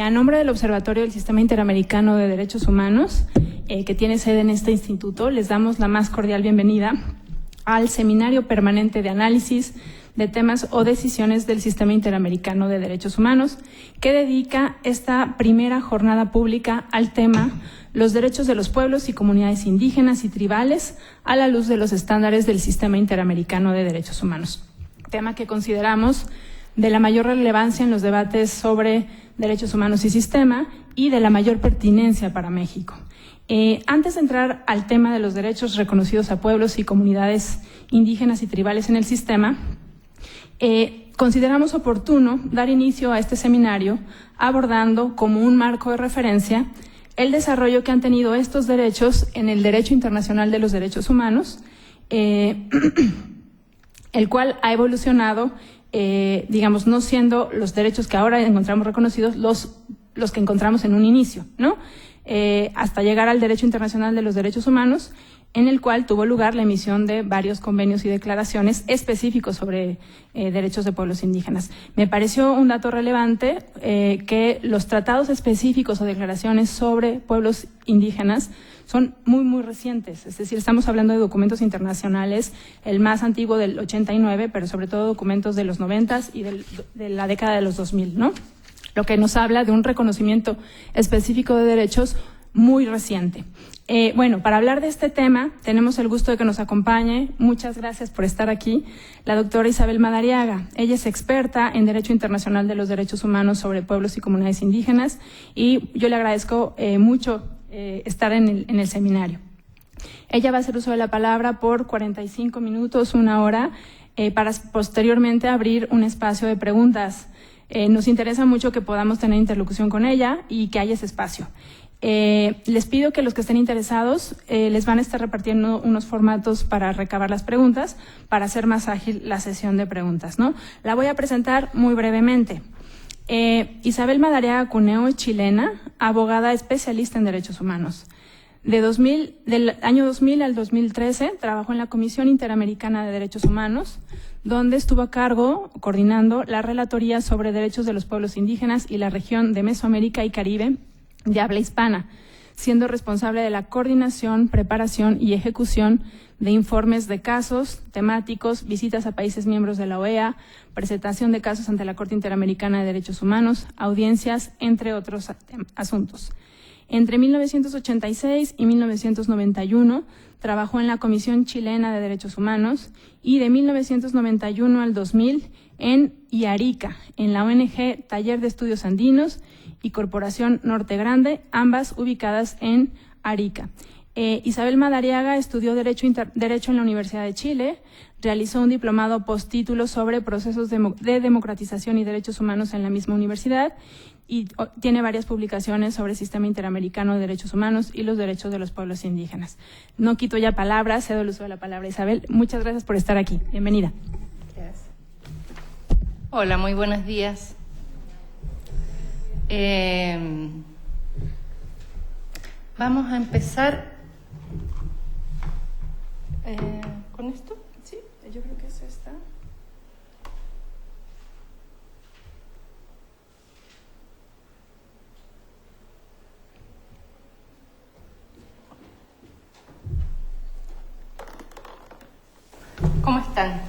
A nombre del Observatorio del Sistema Interamericano de Derechos Humanos, que tiene sede en este instituto, les damos la más cordial bienvenida al Seminario Permanente de Análisis de Temas o Decisiones del Sistema Interamericano de Derechos Humanos, que dedica esta primera jornada pública al tema Los derechos de los pueblos y comunidades indígenas y tribales a la luz de los estándares del Sistema Interamericano de Derechos Humanos, tema que consideramos de la mayor relevancia en los debates sobre derechos humanos y sistema y de la mayor pertinencia para México. Antes de entrar al tema de los derechos reconocidos a pueblos y comunidades indígenas y tribales en el sistema, consideramos oportuno dar inicio a este seminario abordando como un marco de referencia el desarrollo que han tenido estos derechos en el derecho internacional de los derechos humanos, el cual ha evolucionado, digamos, no siendo los derechos que ahora encontramos reconocidos los que encontramos en un inicio, ¿no? Hasta llegar al derecho internacional de los derechos humanos, en el cual tuvo lugar la emisión de varios convenios y declaraciones específicos sobre derechos de pueblos indígenas. Me pareció un dato relevante que los tratados específicos o declaraciones sobre pueblos indígenas son muy, muy recientes. Es decir, estamos hablando de documentos internacionales, el más antiguo del 89, pero sobre todo documentos de los 90s y de la década de los 2000, ¿no? Lo que nos habla de un reconocimiento específico de derechos muy reciente. Bueno, para hablar de este tema, tenemos el gusto de que nos acompañe, muchas gracias por estar aquí, la doctora Isabel Madariaga. Ella es experta en Derecho Internacional de los Derechos Humanos sobre pueblos y comunidades indígenas y yo le agradezco mucho estar en el seminario. Ella va a hacer uso de la palabra por 45 minutos, una hora, para posteriormente abrir un espacio de preguntas. Nos interesa mucho que podamos tener interlocución con ella y que haya ese espacio. Les pido que los que estén interesados les van a estar repartiendo unos formatos para recabar las preguntas, para hacer más ágil la sesión de preguntas, ¿no? La voy a presentar muy brevemente. Isabel Madariaga Cuneo es chilena, abogada especialista en derechos humanos. Del año 2000 al 2013 trabajó en la Comisión Interamericana de Derechos Humanos, donde estuvo a cargo, coordinando la Relatoría sobre Derechos de los Pueblos Indígenas y la región de Mesoamérica y Caribe de habla hispana, siendo responsable de la coordinación, preparación y ejecución de informes de casos temáticos, visitas a países miembros de la OEA, presentación de casos ante la Corte Interamericana de Derechos Humanos, audiencias, entre otros asuntos. Entre 1986 y 1991 trabajó en la Comisión Chilena de Derechos Humanos y de 1991 al 2000 en IARICA, en la ONG Taller de Estudios Andinos y Corporación Norte Grande, ambas ubicadas en Arica. Isabel Madariaga estudió Derecho en la Universidad de Chile, realizó un diplomado postítulo sobre procesos de democratización y derechos humanos en la misma universidad y tiene varias publicaciones sobre el Sistema Interamericano de Derechos Humanos y los derechos de los pueblos indígenas. No quito ya palabras, cedo el uso de la palabra a Isabel. Muchas gracias por estar aquí. Bienvenida. Gracias. Hola, muy buenos días. Vamos a empezar con esto. Sí, yo creo que eso está. ¿Cómo están?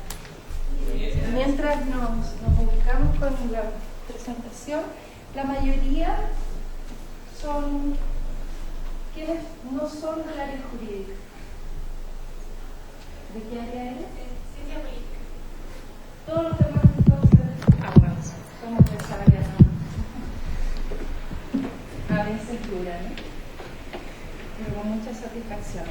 Mientras nos ubicamos con la presentación, la mayoría son quienes no son del área jurídica. ¿De qué área eres? Ciencia política. Todos los demás entonces abogados. Somos de esa área, ¿no? A veces dura, ¿no? Pero con mucha satisfacción.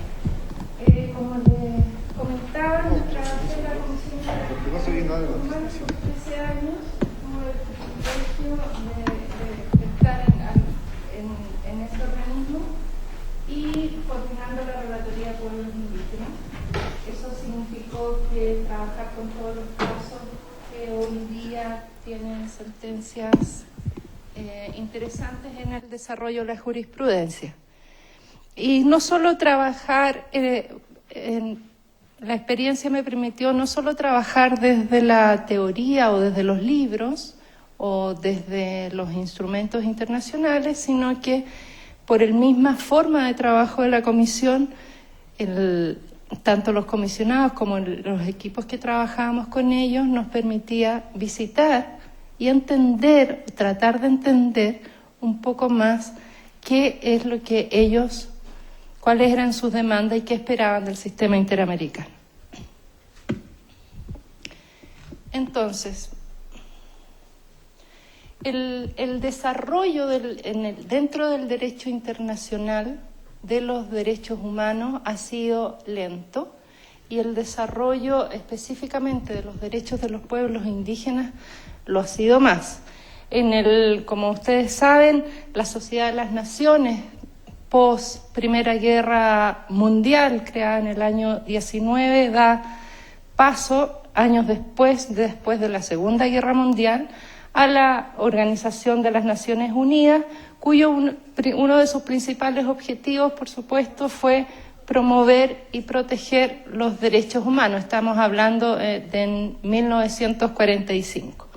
Como le comentaba, trabajé en la Comisión de Derechos Humanos por 13 años, como el privilegio de estar en ese organismo y coordinando la Relatoría de Pueblos Indígenas. Eso significó que trabajar con todos los casos que hoy día tienen sentencias interesantes en el desarrollo de la jurisprudencia. Y no solo trabajar, la experiencia me permitió no solo trabajar desde la teoría o desde los libros o desde los instrumentos internacionales, sino que por la misma forma de trabajo de la comisión, tanto los comisionados como los equipos que trabajábamos con ellos nos permitía visitar y entender, tratar de entender un poco más qué es lo que ellos, cuáles eran sus demandas y qué esperaban del sistema interamericano. Entonces, el desarrollo dentro del derecho internacional de los derechos humanos ha sido lento, y el desarrollo específicamente de los derechos de los pueblos indígenas lo ha sido más. Como ustedes saben, la Sociedad de las Naciones, post Primera Guerra Mundial, creada en el año 19, da paso, años después de la Segunda Guerra Mundial, a la Organización de las Naciones Unidas, cuyo uno de sus principales objetivos, por supuesto, fue promover y proteger los derechos humanos. Estamos hablando de 1945.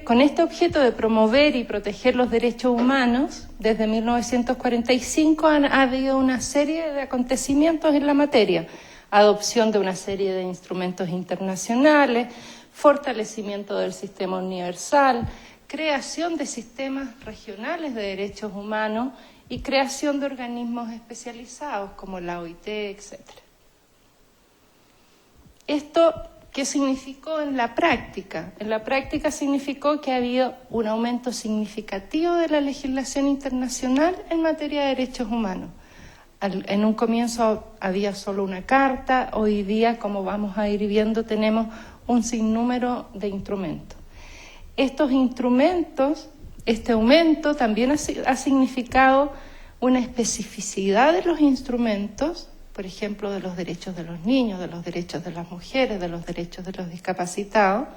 Con este objeto de promover y proteger los derechos humanos, desde 1945 ha habido una serie de acontecimientos en la materia: adopción de una serie de instrumentos internacionales, fortalecimiento del sistema universal, creación de sistemas regionales de derechos humanos y creación de organismos especializados como la OIT, etc. Esto, ¿qué significó en la práctica? En la práctica significó que había un aumento significativo de la legislación internacional en materia de derechos humanos. En un comienzo había solo una carta, hoy día, como vamos a ir viendo, tenemos un sinnúmero de instrumentos. Estos instrumentos, este aumento también ha significado una especificidad de los instrumentos, por ejemplo, de los derechos de los niños, de los derechos de las mujeres, de los derechos de los discapacitados,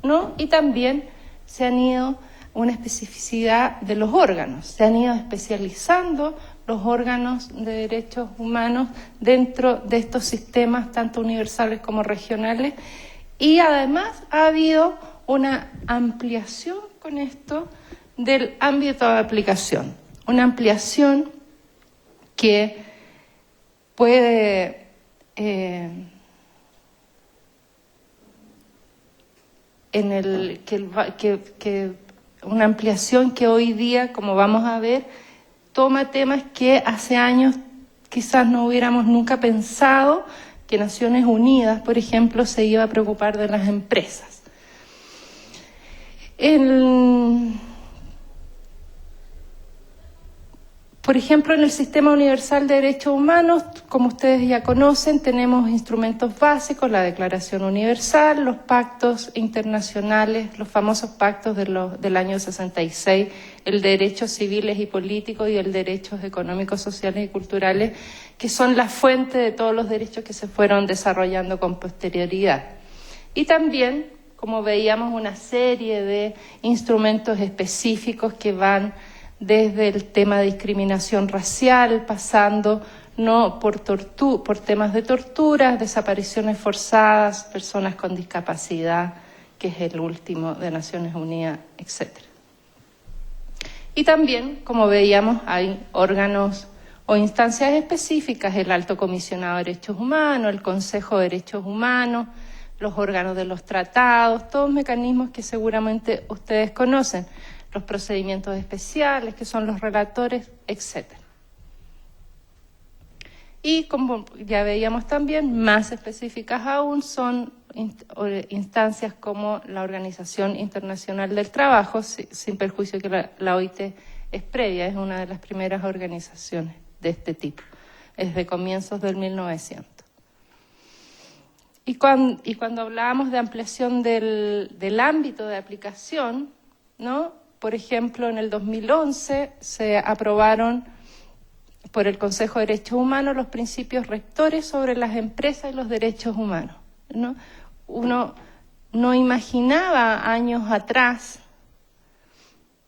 ¿no? Y también se han ido una especificidad de los órganos, se han ido especializando los órganos de derechos humanos dentro de estos sistemas, tanto universales como regionales, y además ha habido una ampliación con esto del ámbito de aplicación, una ampliación que puede una ampliación que hoy día, como vamos a ver, toma temas que hace años quizás no hubiéramos nunca pensado que Naciones Unidas, por ejemplo, se iba a preocupar de las empresas. Por ejemplo, en el Sistema Universal de Derechos Humanos, como ustedes ya conocen, tenemos instrumentos básicos: la Declaración Universal, los pactos internacionales, los famosos pactos del año 66, el de derechos civiles y políticos y el de derechos económicos, sociales y culturales, que son la fuente de todos los derechos que se fueron desarrollando con posterioridad. Y también, como veíamos, una serie de instrumentos específicos que van desde el tema de discriminación racial, pasando por temas de tortura, desapariciones forzadas, personas con discapacidad, que es el último de Naciones Unidas, etc. Y también, como veíamos, hay órganos o instancias específicas: el Alto Comisionado de Derechos Humanos, el Consejo de Derechos Humanos, los órganos de los tratados, todos mecanismos que seguramente ustedes conocen, los procedimientos especiales, que son los relatores, etc. Y como ya veíamos también, más específicas aún son instancias como la Organización Internacional del Trabajo, sin perjuicio que la OIT es previa, es una de las primeras organizaciones de este tipo, desde comienzos del 1900. Y cuando hablábamos de ampliación del ámbito de aplicación, ¿no? Por ejemplo, en el 2011 se aprobaron por el Consejo de Derechos Humanos los principios rectores sobre las empresas y los derechos humanos, ¿no? Uno no imaginaba años atrás,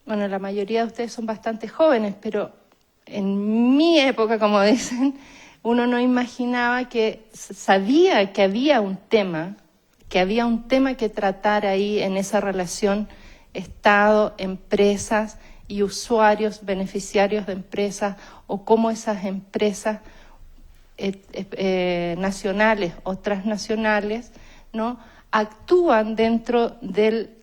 bueno, la mayoría de ustedes son bastante jóvenes, pero en mi época, como dicen, uno no imaginaba sabía que había un tema que había un tema que tratar ahí en esa relación Estado, empresas y usuarios, beneficiarios de empresas, o cómo esas empresas nacionales o transnacionales, ¿no?, actúan dentro de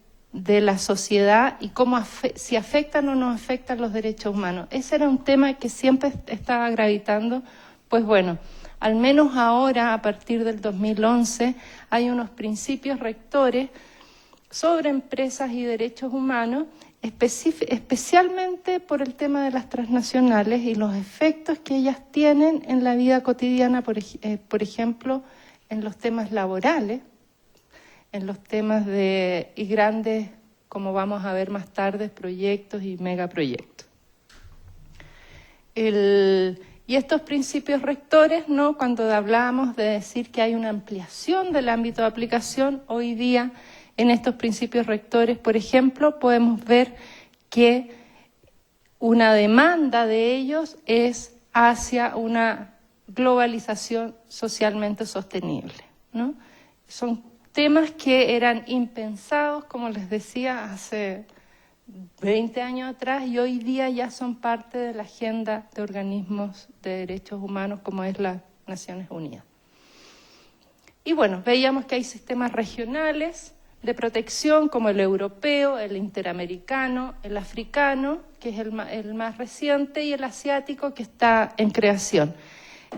la sociedad y cómo si afectan o no afectan los derechos humanos. Ese era un tema que siempre estaba gravitando. Pues bueno, al menos ahora, a partir del 2011, hay unos principios rectores sobre empresas y derechos humanos, especialmente por el tema de las transnacionales y los efectos que ellas tienen en la vida cotidiana, por ejemplo, en los temas laborales, en los temas y grandes, como vamos a ver más tarde, proyectos y megaproyectos. Y estos principios rectores, ¿no?, cuando hablábamos de decir que hay una ampliación del ámbito de aplicación, hoy día en estos principios rectores, por ejemplo, podemos ver que una demanda de ellos es hacia una globalización socialmente sostenible, ¿no? Son temas que eran impensados, como les decía, hace 20 años atrás, y hoy día ya son parte de la agenda de organismos de derechos humanos como es las Naciones Unidas. Y bueno, veíamos que hay sistemas regionales de protección como el europeo, el interamericano, el africano, que es el más reciente, y el asiático, que está en creación.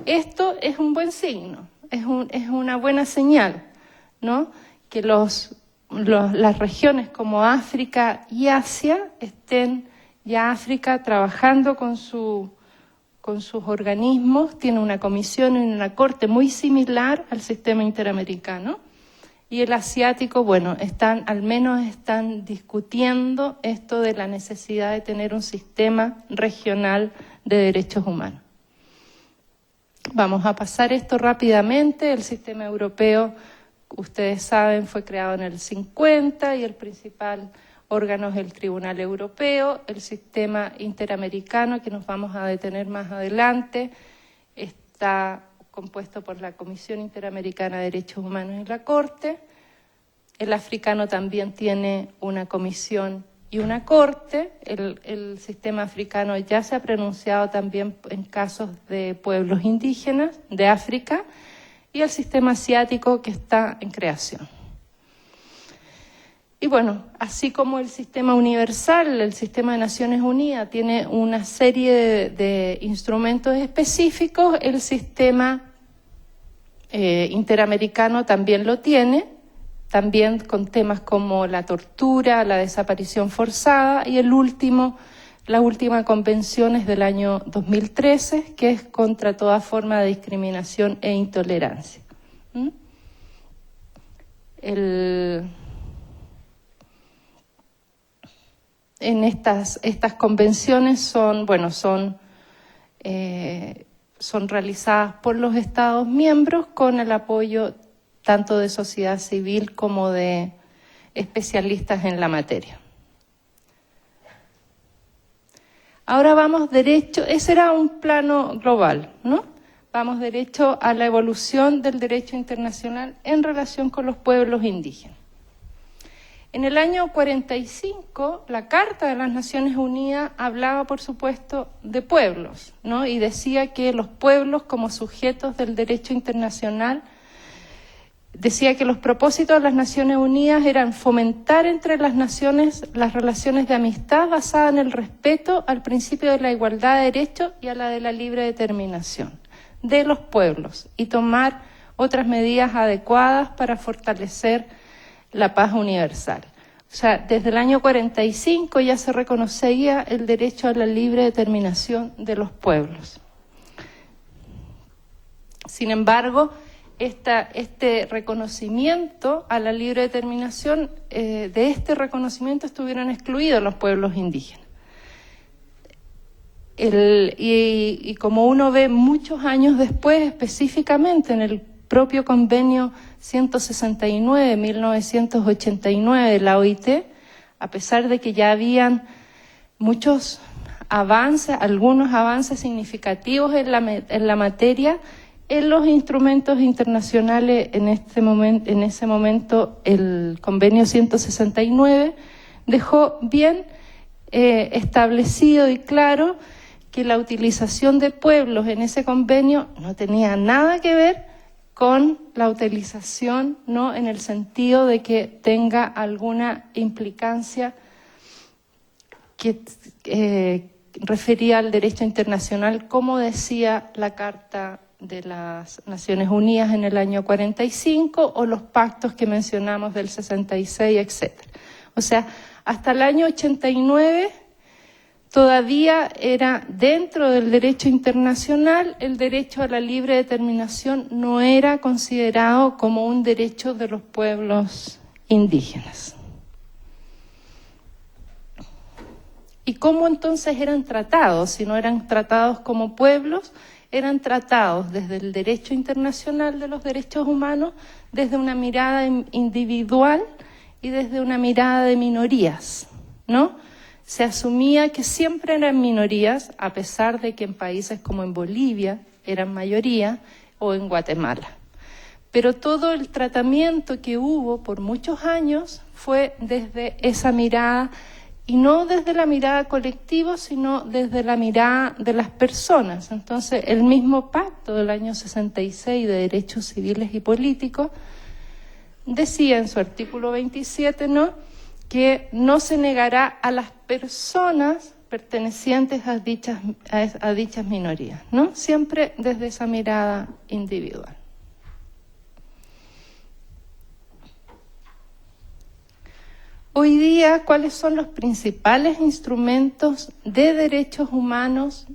Esto es un buen signo, es una buena señal, ¿no?, que las regiones como África y Asia estén ya África trabajando con sus organismos, tiene una comisión y una corte muy similar al sistema interamericano, y el asiático, bueno, al menos están discutiendo esto de la necesidad de tener un sistema regional de derechos humanos. Vamos a pasar esto rápidamente. El sistema europeo, ustedes saben, fue creado en el 50 y el principal órgano es el Tribunal Europeo. El sistema interamericano, que nos vamos a detener más adelante, está compuesto por la Comisión Interamericana de Derechos Humanos y la Corte. El africano también tiene una comisión y una corte. El sistema africano ya se ha pronunciado también en casos de pueblos indígenas de África, y el sistema asiático, que está en creación. Y bueno, así como el sistema universal, el sistema de Naciones Unidas tiene una serie de instrumentos específicos, el sistema interamericano también lo tiene, también con temas como la tortura, la desaparición forzada, y la última convención es del año 2013, que es contra toda forma de discriminación e intolerancia. En estas convenciones son realizadas por los Estados miembros con el apoyo tanto de sociedad civil como de especialistas en la materia. Ahora vamos derecho, ese era un plano global, ¿no? Vamos derecho a la evolución del derecho internacional en relación con los pueblos indígenas. En el año 45, la Carta de las Naciones Unidas hablaba, por supuesto, de pueblos, ¿no? Y decía que los pueblos, como sujetos del derecho internacional, decía que los propósitos de las Naciones Unidas eran fomentar entre las naciones las relaciones de amistad basadas en el respeto al principio de la igualdad de derechos y a la de la libre determinación de los pueblos, y tomar otras medidas adecuadas para fortalecer la paz universal. O sea, desde el año 45 ya se reconocía el derecho a la libre determinación de los pueblos. Sin embargo, este reconocimiento a la libre determinación, de este reconocimiento estuvieron excluidos los pueblos indígenas. Y como uno ve muchos años después, específicamente en el propio convenio 169 de 1989 de la OIT, a pesar de que ya habían muchos avances, algunos avances significativos en la materia, en los instrumentos internacionales, en ese momento, el convenio 169 dejó bien establecido y claro que la utilización de pueblos en ese convenio no tenía nada que ver con la utilización, no en el sentido de que tenga alguna implicancia que refería al derecho internacional, como decía la Carta de las Naciones Unidas en el año 45 o los pactos que mencionamos del 66, etc. O sea, hasta el año 89 todavía era dentro del derecho internacional, el derecho a la libre determinación no era considerado como un derecho de los pueblos indígenas. ¿Y cómo entonces eran tratados? Si no eran tratados como pueblos, eran tratados desde el derecho internacional de los derechos humanos, desde una mirada individual y desde una mirada de minorías, ¿no? Se asumía que siempre eran minorías, a pesar de que en países como en Bolivia eran mayoría o en Guatemala. Pero todo el tratamiento que hubo por muchos años fue desde esa mirada, y no desde la mirada colectiva, sino desde la mirada de las personas. Entonces, el mismo pacto del año 66 de derechos civiles y políticos decía en su artículo 27, ¿no?, que no se negará a las personas pertenecientes a dichas minorías, ¿no? Siempre desde esa mirada individual. Hoy día, ¿cuáles son los principales instrumentos de derechos humanos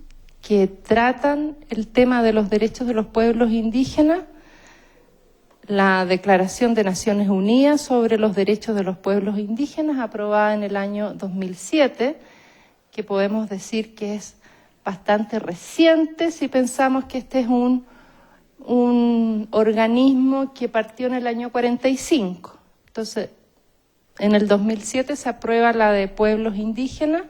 que tratan el tema de los derechos de los pueblos indígenas? La Declaración de Naciones Unidas sobre los Derechos de los Pueblos Indígenas, aprobada en el año 2007, que podemos decir que es bastante reciente si pensamos que este es un organismo que partió en el año 45. Entonces, en el 2007 se aprueba la de pueblos indígenas,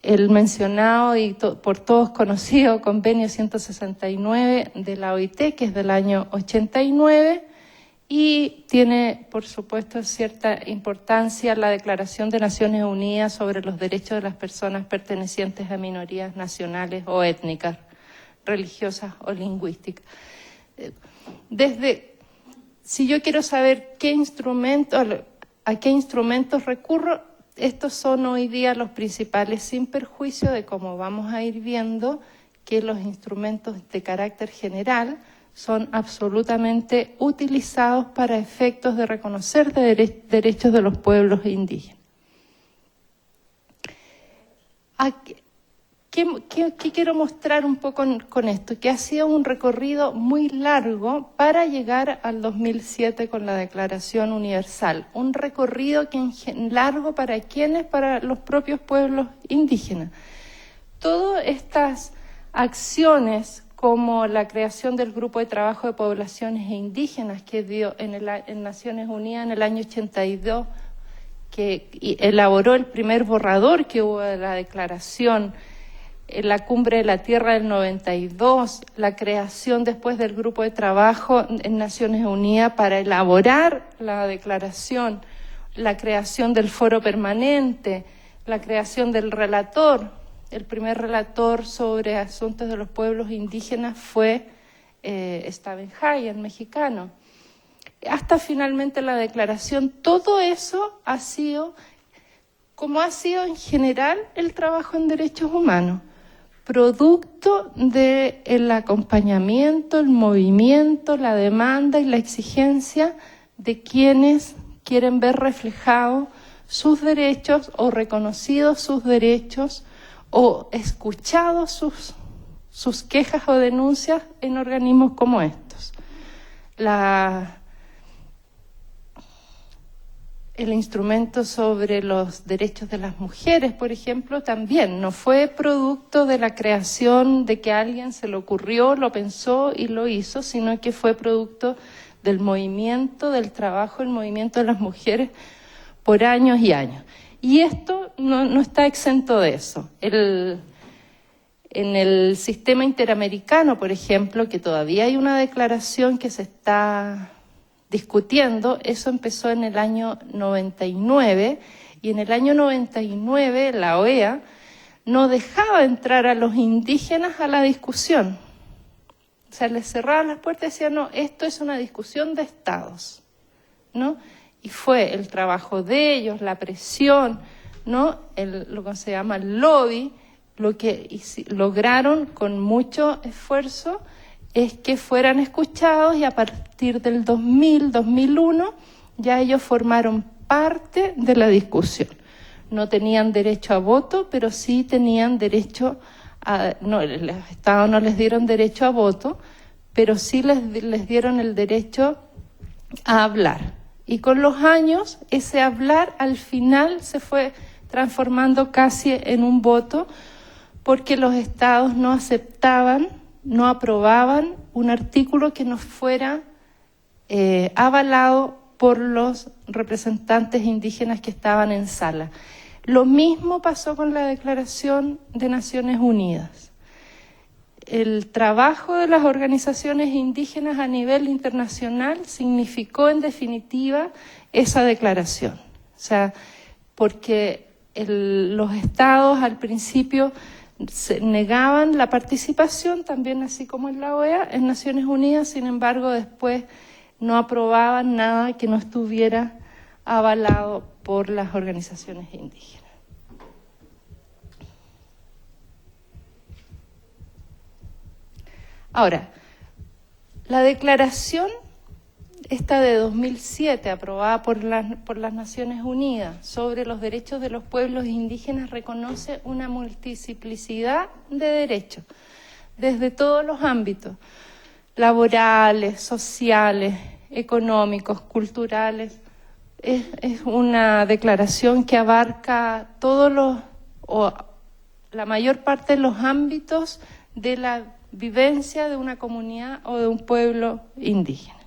el mencionado y por todos conocido Convenio 169 de la OIT, que es del año 89, y tiene, por supuesto, cierta importancia la Declaración de Naciones Unidas sobre los Derechos de las Personas pertenecientes a minorías nacionales o étnicas, religiosas o lingüísticas. Si yo quiero saber a qué instrumentos recurro, estos son hoy día los principales, sin perjuicio de cómo vamos a ir viendo que los instrumentos de carácter general son absolutamente utilizados para efectos de reconocer derechos de los pueblos indígenas. ¿Qué quiero mostrar un poco con esto? Que ha sido un recorrido muy largo para llegar al 2007 con la Declaración Universal. Un recorrido largo ¿para quiénes? Para los propios pueblos indígenas. Todas estas acciones, como la creación del Grupo de Trabajo de Poblaciones Indígenas que dio en Naciones Unidas en el año 82, que elaboró el primer borrador que hubo de la declaración, en la Cumbre de la Tierra del 92, la creación después del Grupo de Trabajo en Naciones Unidas para elaborar la declaración, la creación del Foro Permanente, la creación del relator. El primer relator sobre asuntos de los pueblos indígenas fue Stavenhaj, el mexicano. Hasta finalmente la declaración. Todo eso ha sido, como ha sido en general el trabajo en derechos humanos, producto del acompañamiento, el movimiento, la demanda y la exigencia de quienes quieren ver reflejados sus derechos o reconocidos sus derechos o escuchados sus quejas o denuncias en organismos como estos. El instrumento sobre los derechos de las mujeres, por ejemplo, también no fue producto de la creación de que a alguien se le ocurrió, lo pensó y lo hizo, sino que fue producto del movimiento, del trabajo, el movimiento de las mujeres por años y años. Y esto no está exento de eso. En el sistema interamericano, por ejemplo, que todavía hay una declaración que se está discutiendo, eso empezó en el año 99, y en el año 99 la OEA no dejaba entrar a los indígenas a la discusión. O sea, les cerraban las puertas y decían, no, esto es una discusión de estados, ¿no? Y fue el trabajo de ellos, la presión, ¿no? Lo que se llama el lobby, lo que lograron con mucho esfuerzo es que fueran escuchados, y a partir del 2000, 2001, ya ellos formaron parte de la discusión. No tenían derecho a voto, pero sí tenían derecho a... No, los estados no les dieron derecho a voto, pero sí les dieron el derecho a hablar. Y con los años, ese hablar al final se fue transformando casi en un voto, porque los estados no aceptaban, no aprobaban un artículo que no fuera avalado por los representantes indígenas que estaban en sala. Lo mismo pasó con la Declaración de Naciones Unidas. El trabajo de las organizaciones indígenas a nivel internacional significó en definitiva esa declaración. O sea, porque los estados al principio se negaban la participación, también así como en la OEA, en Naciones Unidas, sin embargo después no aprobaban nada que no estuviera avalado por las organizaciones indígenas. Ahora, la declaración esta de 2007, aprobada por las Naciones Unidas, sobre los derechos de los pueblos indígenas, reconoce una multiplicidad de derechos, desde todos los ámbitos, laborales, sociales, económicos, culturales. Es una declaración que abarca la mayor parte de los ámbitos de la vivencia de una comunidad o de un pueblo indígena.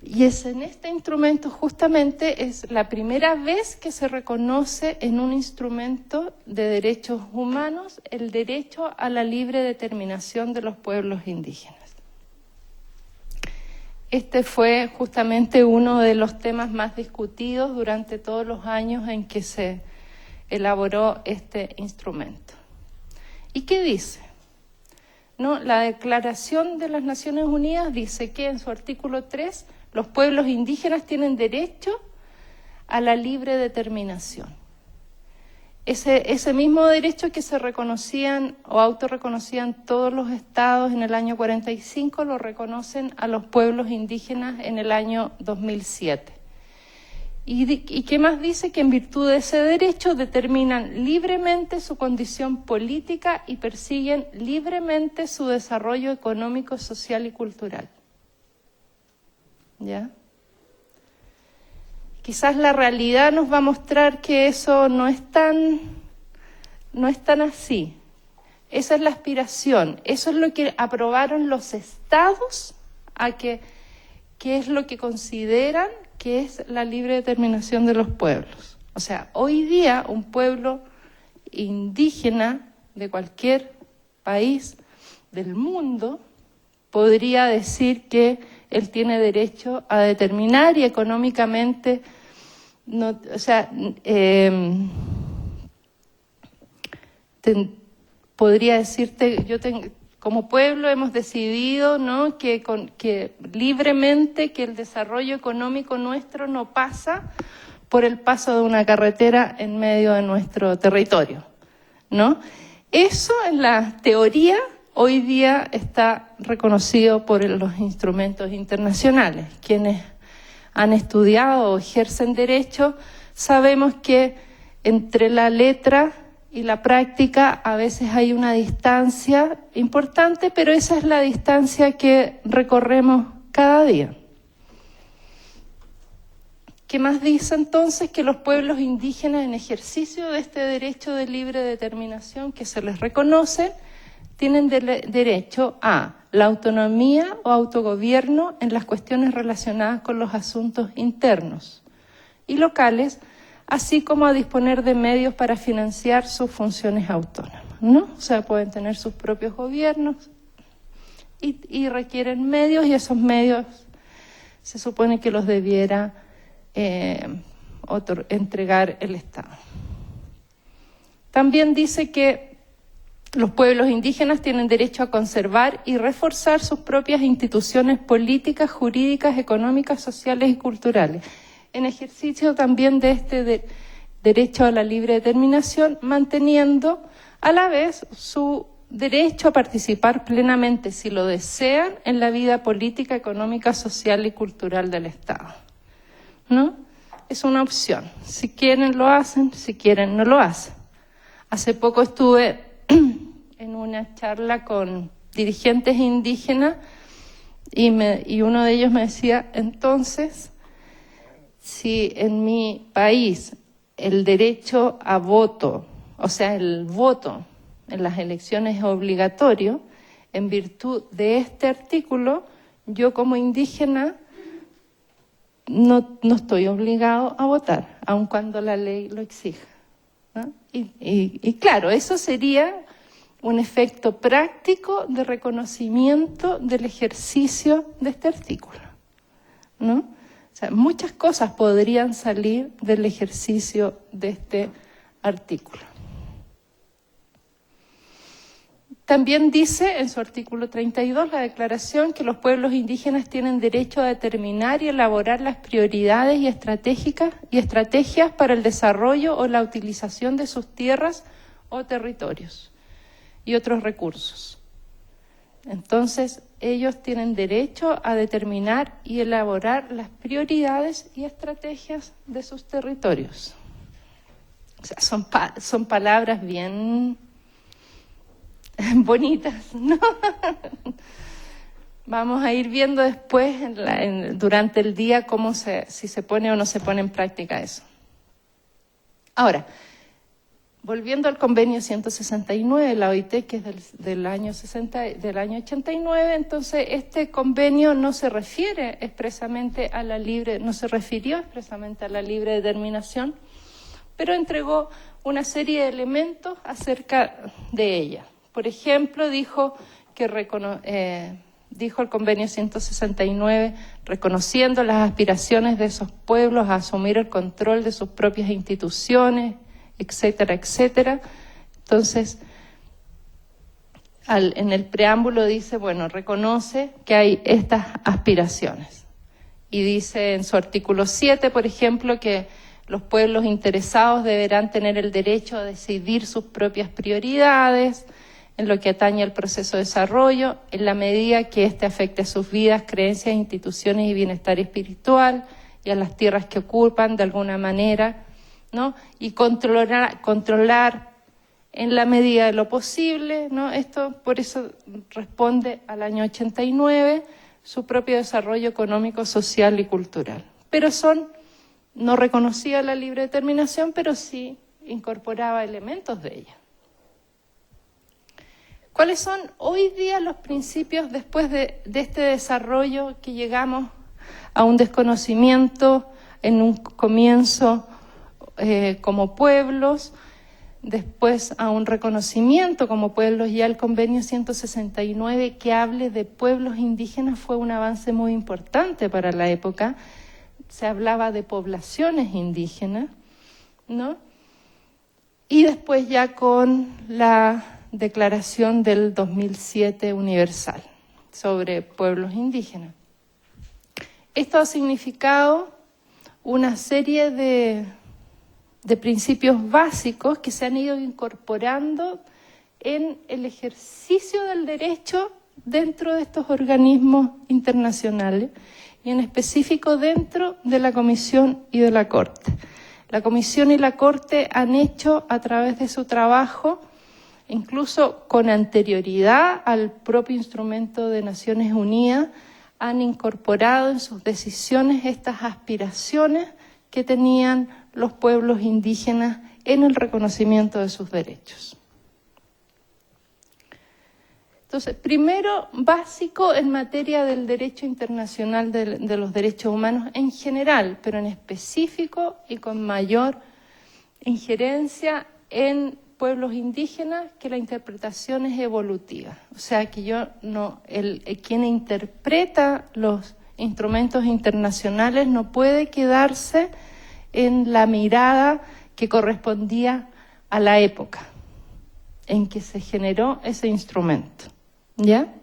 Y es en este instrumento justamente es la primera vez que se reconoce en un instrumento de derechos humanos el derecho a la libre determinación de los pueblos indígenas. Este fue justamente uno de los temas más discutidos durante todos los años en que se elaboró este instrumento. ¿Y qué dice? ¿No? La Declaración de las Naciones Unidas dice que en su artículo 3 los pueblos indígenas tienen derecho a la libre determinación. Ese mismo derecho que se reconocían o autorreconocían todos los estados en el año 45, lo reconocen a los pueblos indígenas en el año 2007. ¿Y qué más dice? Que en virtud de ese derecho determinan libremente su condición política y persiguen libremente su desarrollo económico, social y cultural. ¿Ya? Quizás la realidad nos va a mostrar que eso no es tan así. Esa es la aspiración, eso es lo que aprobaron los estados que es lo que consideran que es la libre determinación de los pueblos. O sea, hoy día un pueblo indígena de cualquier país del mundo podría decir que él tiene derecho a determinar y económicamente, podría decirte, como pueblo hemos decidido, ¿no?, que libremente que el desarrollo económico nuestro no pasa por el paso de una carretera en medio de nuestro territorio, ¿no? Eso en la teoría hoy día está reconocido por los instrumentos internacionales. Quienes han estudiado o ejercen derecho sabemos que entre la letra y la práctica a veces hay una distancia importante, pero esa es la distancia que recorremos cada día. ¿Qué más dice entonces? Que los pueblos indígenas en ejercicio de este derecho de libre determinación que se les reconoce tienen derecho a la autonomía o autogobierno en las cuestiones relacionadas con los asuntos internos y locales, así como a disponer de medios para financiar sus funciones autónomas, ¿no? O sea, pueden tener sus propios gobiernos y requieren medios, y esos medios se supone que los debiera entregar el Estado. También dice que los pueblos indígenas tienen derecho a conservar y reforzar sus propias instituciones políticas, jurídicas, económicas, sociales y culturales, en ejercicio también de este derecho a la libre determinación, manteniendo a la vez su derecho a participar plenamente, si lo desean, en la vida política, económica, social y cultural del Estado, ¿no? Es una opción. Si quieren lo hacen, si quieren no lo hacen. Hace poco estuve en una charla con dirigentes indígenas y uno de ellos me decía, entonces, si en mi país el derecho a voto, o sea, el voto en las elecciones es obligatorio, en virtud de este artículo, yo como indígena no estoy obligado a votar, aun cuando la ley lo exija, ¿no? Y claro, eso sería un efecto práctico de reconocimiento del ejercicio de este artículo, ¿no? O sea, muchas cosas podrían salir del ejercicio de este artículo. También dice en su artículo 32 la declaración que los pueblos indígenas tienen derecho a determinar y elaborar las prioridades y estrategias para el desarrollo o la utilización de sus tierras o territorios y otros recursos. Entonces, ellos tienen derecho a determinar y elaborar las prioridades y estrategias de sus territorios. O sea, son palabras bien bonitas, ¿no? Vamos a ir viendo después durante el día si se pone o no se pone en práctica eso. Ahora, volviendo al convenio 169 de la OIT, que es del año 89, entonces este convenio no se refirió expresamente a la libre determinación, pero entregó una serie de elementos acerca de ella. Por ejemplo, dijo el convenio 169, reconociendo las aspiraciones de esos pueblos a asumir el control de sus propias instituciones, etcétera, etcétera. Entonces, en el preámbulo dice, reconoce que hay estas aspiraciones. Y dice en su artículo 7, por ejemplo, que los pueblos interesados deberán tener el derecho a decidir sus propias prioridades en lo que atañe al proceso de desarrollo, en la medida que éste afecte a sus vidas, creencias, instituciones y bienestar espiritual, y a las tierras que ocupan de alguna manera, ¿no? Y controlar en la medida de lo posible, ¿no? Esto por eso responde al año 89, su propio desarrollo económico, social y cultural. Pero no reconocía la libre determinación, pero sí incorporaba elementos de ella. ¿Cuáles son hoy día los principios después de este desarrollo que llegamos a un desconocimiento en un comienzo como pueblos, después a un reconocimiento como pueblos? Ya el convenio 169 que hable de pueblos indígenas fue un avance muy importante para la época. Se hablaba de poblaciones indígenas, ¿no? Y después ya con la Declaración del 2007 universal sobre pueblos indígenas. Esto ha significado una serie de principios básicos que se han ido incorporando en el ejercicio del derecho dentro de estos organismos internacionales y en específico dentro de la Comisión y de la Corte. La Comisión y la Corte han hecho a través de su trabajo, incluso con anterioridad al propio instrumento de Naciones Unidas, han incorporado en sus decisiones estas aspiraciones que tenían los pueblos indígenas en el reconocimiento de sus derechos. Entonces, primero, básico en materia del derecho internacional de los derechos humanos en general, pero en específico y con mayor injerencia en pueblos indígenas, que la interpretación es evolutiva. O sea, que quien interpreta los instrumentos internacionales no puede quedarse en la mirada que correspondía a la época en que se generó ese instrumento. ¿Ya?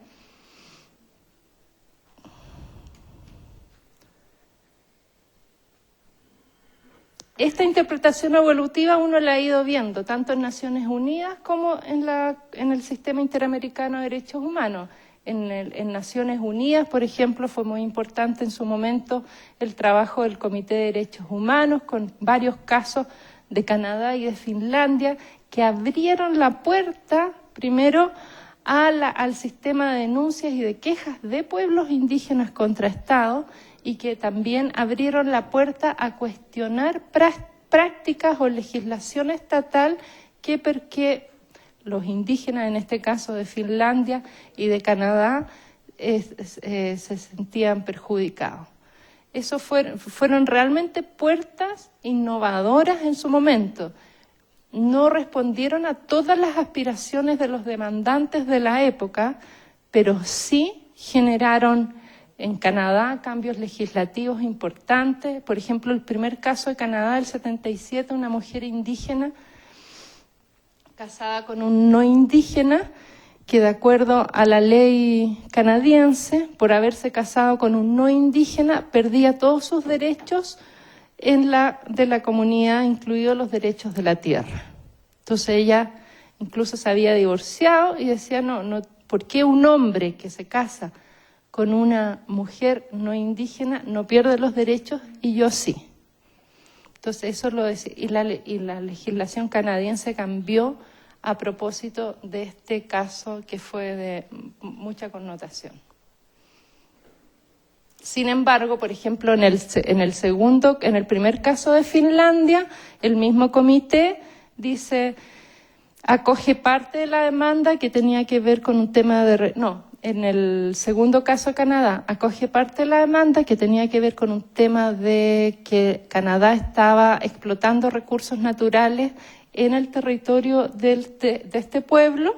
Esta interpretación evolutiva uno la ha ido viendo tanto en Naciones Unidas como en el Sistema Interamericano de Derechos Humanos. En Naciones Unidas, por ejemplo, fue muy importante en su momento el trabajo del Comité de Derechos Humanos, con varios casos de Canadá y de Finlandia, que abrieron la puerta, primero, al sistema de denuncias y de quejas de pueblos indígenas contra Estado, y que también abrieron la puerta a cuestionar prácticas o legislación estatal que los indígenas, en este caso de Finlandia y de Canadá, se sentían perjudicados. Eso fueron realmente puertas innovadoras en su momento. No respondieron a todas las aspiraciones de los demandantes de la época, pero sí generaron en Canadá cambios legislativos importantes. Por ejemplo, el primer caso de Canadá del 77, una mujer indígena casada con un no indígena, que de acuerdo a la ley canadiense, por haberse casado con un no indígena, perdía todos sus derechos de la comunidad, incluidos los derechos de la tierra. Entonces ella incluso se había divorciado y decía, no, ¿por qué un hombre que se casa con una mujer no indígena no pierde los derechos y yo sí? Entonces eso lo decía, y la legislación canadiense cambió a propósito de este caso que fue de mucha connotación. Sin embargo, por ejemplo, en el primer caso de Finlandia, el mismo comité dice, acoge parte de la demanda que tenía que ver con un tema en el segundo caso de Canadá, acoge parte de la demanda que tenía que ver con un tema de que Canadá estaba explotando recursos naturales en el territorio de este pueblo.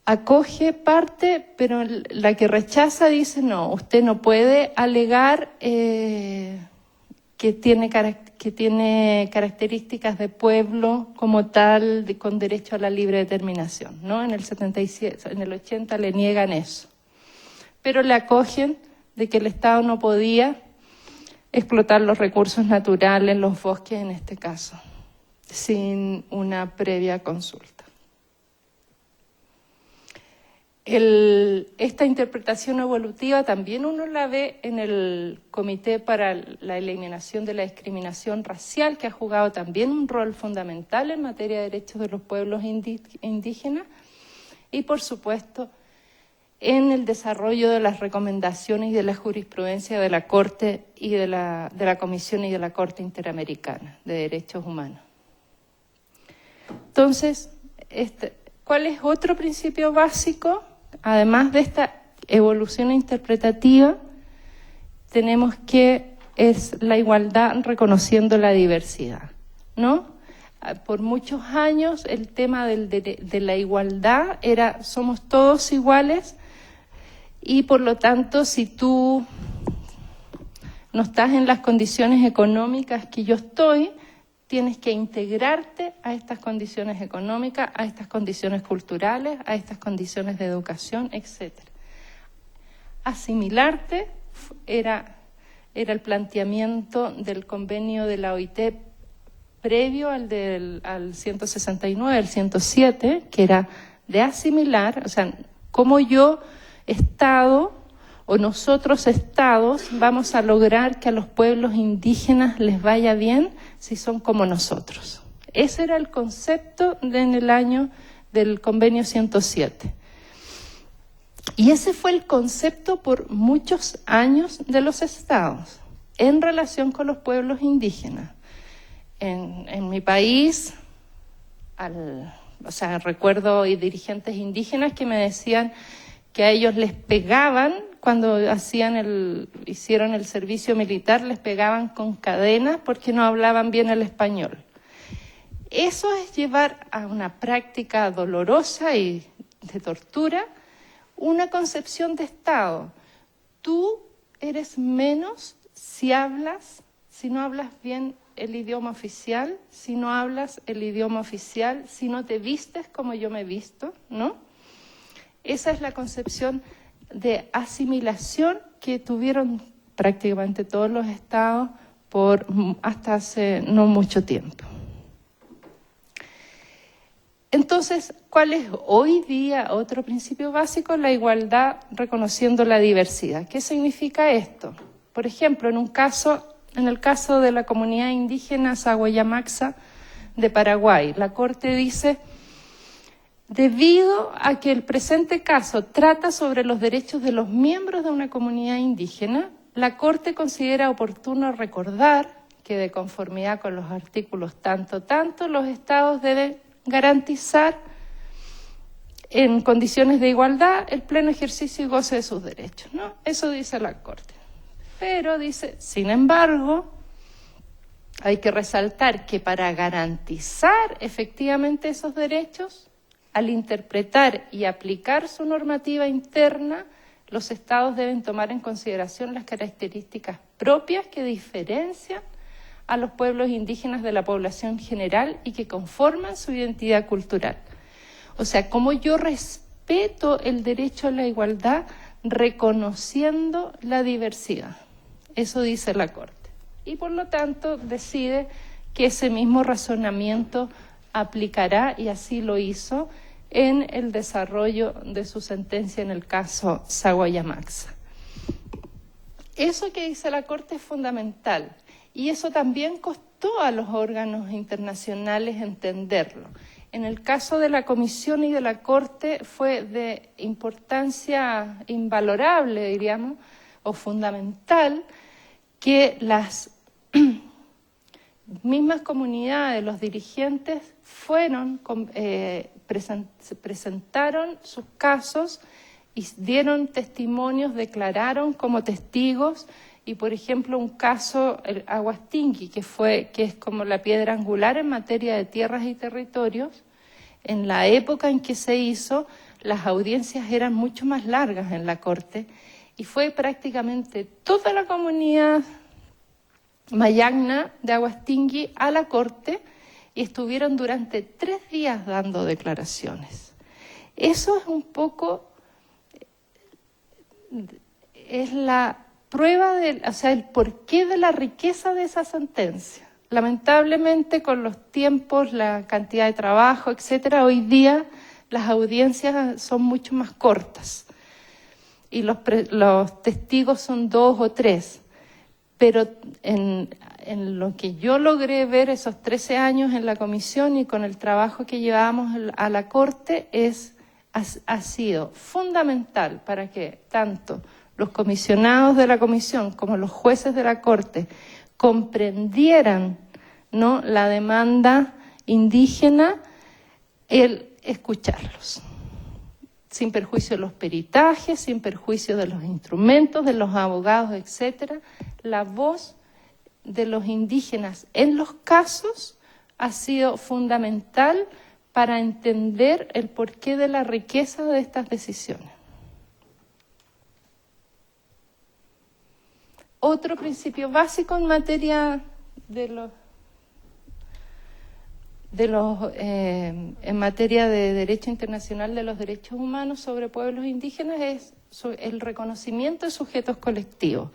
Acoge parte, pero la que rechaza dice, no, usted no puede alegar que tiene características de pueblo como tal, con derecho a la libre determinación, ¿no? En el 77, en el 80 le niegan eso. Pero le acogen de que el Estado no podía explotar los recursos naturales, los bosques en este caso, sin una previa consulta. Esta interpretación evolutiva también uno la ve en el Comité para la Eliminación de la Discriminación Racial, que ha jugado también un rol fundamental en materia de derechos de los pueblos indígenas, y por supuesto en el desarrollo de las recomendaciones y de la jurisprudencia de la Corte y de la Comisión y de la Corte Interamericana de Derechos Humanos. Entonces, ¿cuál es otro principio básico? Además de esta evolución interpretativa, tenemos que es la igualdad reconociendo la diversidad, ¿no? Por muchos años el tema de la igualdad era somos todos iguales, y por lo tanto si tú no estás en las condiciones económicas que yo estoy, tienes que integrarte a estas condiciones económicas, a estas condiciones culturales, a estas condiciones de educación, etc. Asimilarte era el planteamiento del convenio de la OIT previo al 169, al 107, que era de asimilar, o sea, cómo yo, Estado, o nosotros Estados, vamos a lograr que a los pueblos indígenas les vaya bien si son como nosotros. Ese era el concepto en el año del convenio 107. Y ese fue el concepto por muchos años de los Estados en relación con los pueblos indígenas. En mi país, recuerdo dirigentes indígenas que me decían que a ellos les pegaban cuando hicieron el servicio militar, les pegaban con cadenas porque no hablaban bien el español. Eso es llevar a una práctica dolorosa y de tortura una concepción de Estado. Tú eres menos si no hablas bien el idioma oficial, si no hablas el idioma oficial, si no te vistes como yo me visto, ¿no? Esa es la concepción de asimilación que tuvieron prácticamente todos los estados hasta hace no mucho tiempo. Entonces, ¿cuál es hoy día otro principio básico? La igualdad reconociendo la diversidad. ¿Qué significa esto? Por ejemplo, en el caso de la comunidad indígena Saguayamaxa de Paraguay, la Corte dice: debido a que el presente caso trata sobre los derechos de los miembros de una comunidad indígena, la Corte considera oportuno recordar que, de conformidad con los artículos tanto, los estados deben garantizar en condiciones de igualdad el pleno ejercicio y goce de sus derechos, ¿no? Eso dice la Corte. Pero dice, sin embargo, hay que resaltar que para garantizar efectivamente esos derechos, al interpretar y aplicar su normativa interna, los estados deben tomar en consideración las características propias que diferencian a los pueblos indígenas de la población general y que conforman su identidad cultural. O sea, como yo respeto el derecho a la igualdad reconociendo la diversidad. Eso dice la Corte. Y por lo tanto decide que ese mismo razonamiento aplicará, y así lo hizo, en el desarrollo de su sentencia en el caso Saguayamaxa. Eso que dice la Corte es fundamental. Y eso también costó a los órganos internacionales entenderlo. En el caso de la Comisión y de la Corte fue de importancia invalorable, diríamos, o fundamental, que las mismas comunidades, los dirigentes, presentaron sus casos y dieron testimonios, declararon como testigos. Y, por ejemplo, un caso, el Aguastingui, que es como la piedra angular en materia de tierras y territorios, en la época en que se hizo, las audiencias eran mucho más largas en la Corte y fue prácticamente toda la comunidad mayagna de Aguastingui a la Corte y estuvieron durante 3 días dando declaraciones. Eso es un poco, es la prueba el porqué de la riqueza de esa sentencia. Lamentablemente, con los tiempos, la cantidad de trabajo, etcétera, hoy día las audiencias son mucho más cortas y los testigos son 2 o 3. Pero en lo que yo logré ver esos 13 años en la comisión y con el trabajo que llevábamos a la Corte, ha sido fundamental para que tanto los comisionados de la comisión como los jueces de la Corte comprendieran, ¿no?, la demanda indígena, el escucharlos, sin perjuicio de los peritajes, sin perjuicio de los instrumentos, de los abogados, etcétera. La voz de los indígenas en los casos ha sido fundamental para entender el porqué de la riqueza de estas decisiones. Otro principio básico en materia en materia de derecho internacional de los derechos humanos sobre pueblos indígenas es el reconocimiento de sujetos colectivos.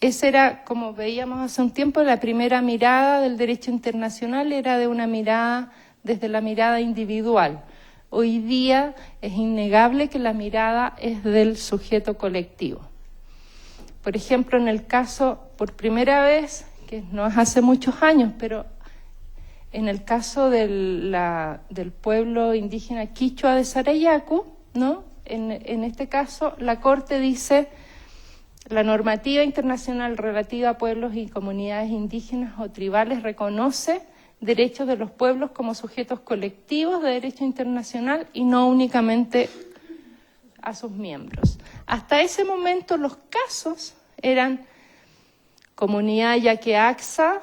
Esa era, como veíamos hace un tiempo, la primera mirada del derecho internacional, era de una mirada, desde la mirada individual. Hoy día es innegable que la mirada es del sujeto colectivo. Por ejemplo, en el caso, por primera vez, que no es hace muchos años, pero en el caso del pueblo indígena quichua de Sarayaku, ¿no?, en este caso la Corte dice: la normativa internacional relativa a pueblos y comunidades indígenas o tribales reconoce derechos de los pueblos como sujetos colectivos de derecho internacional y no únicamente a sus miembros. Hasta ese momento los casos eran comunidad Yaqueaxa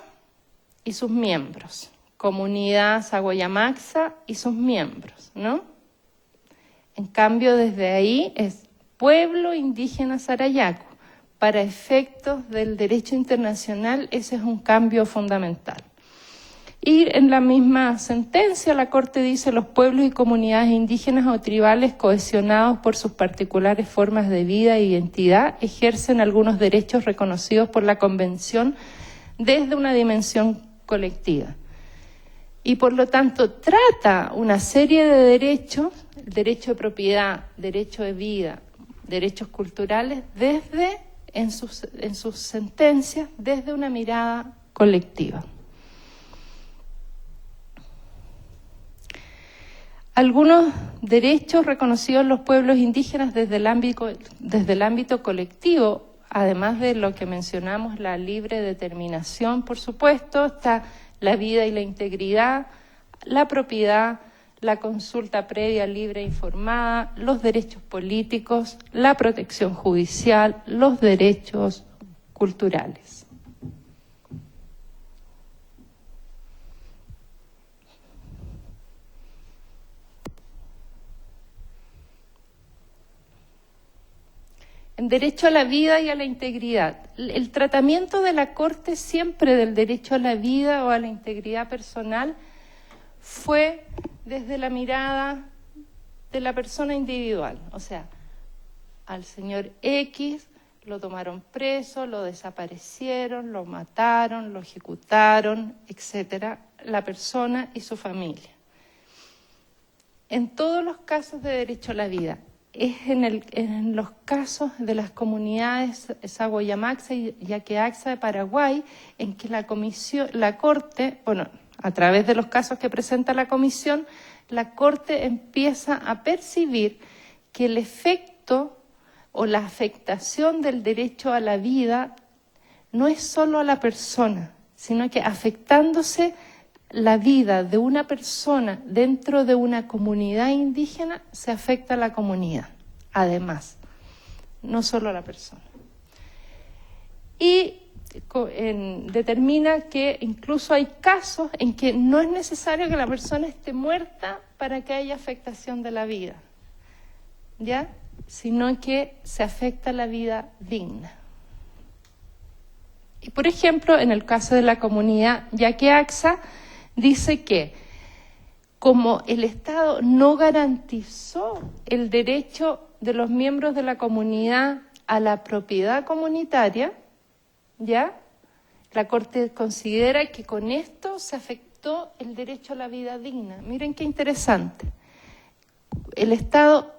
y sus miembros, comunidad Sagoyamaxa y sus miembros, ¿no? En cambio, desde ahí es pueblo indígena Sarayaco. Para efectos del derecho internacional, ese es un cambio fundamental. Y en la misma sentencia, la Corte dice: los pueblos y comunidades indígenas o tribales cohesionados por sus particulares formas de vida e identidad ejercen algunos derechos reconocidos por la Convención desde una dimensión colectiva. Y por lo tanto trata una serie de derechos, el derecho de propiedad, derecho de vida, derechos culturales, en sus sentencias, desde una mirada colectiva. Algunos derechos reconocidos en los pueblos indígenas desde el ámbito colectivo, además de lo que mencionamos, la libre determinación, por supuesto, está la vida y la integridad, la propiedad, la consulta previa, libre e informada, los derechos políticos, la protección judicial, los derechos culturales. En derecho a la vida y a la integridad. El tratamiento de la Corte siempre del derecho a la vida o a la integridad personal fue desde la mirada de la persona individual. O sea, al señor X lo tomaron preso, lo desaparecieron, lo mataron, lo ejecutaron, etcétera, la persona y su familia. En todos los casos de derecho a la vida, es en los casos de las comunidades Sagoyamaxa y Yaqueaxa de Paraguay, en que la Corte, bueno, a través de los casos que presenta la Comisión, la Corte empieza a percibir que el efecto o la afectación del derecho a la vida no es solo a la persona, sino que afectándose la vida de una persona dentro de una comunidad indígena, se afecta a la comunidad, además, no solo a la persona. Y determina que incluso hay casos en que no es necesario que la persona esté muerta para que haya afectación de la vida, ¿ya? Sino que se afecta la vida digna. Y por ejemplo, en el caso de la comunidad Yaqueaxa, dice que como el Estado no garantizó el derecho de los miembros de la comunidad a la propiedad comunitaria, ¿ya? La Corte considera que con esto se afectó el derecho a la vida digna. Miren qué interesante. El Estado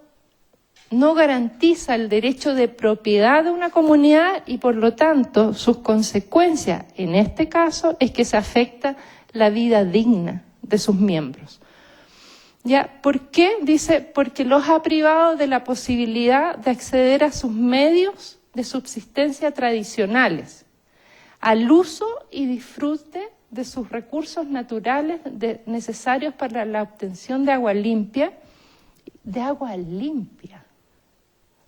no garantiza el derecho de propiedad de una comunidad y por lo tanto sus consecuencias en este caso es que se afecta la vida digna de sus miembros. ¿Ya? ¿Por qué? Dice, porque los ha privado de la posibilidad de acceder a sus medios de subsistencia tradicionales, al uso y disfrute de sus recursos naturales necesarios para la obtención de agua limpia.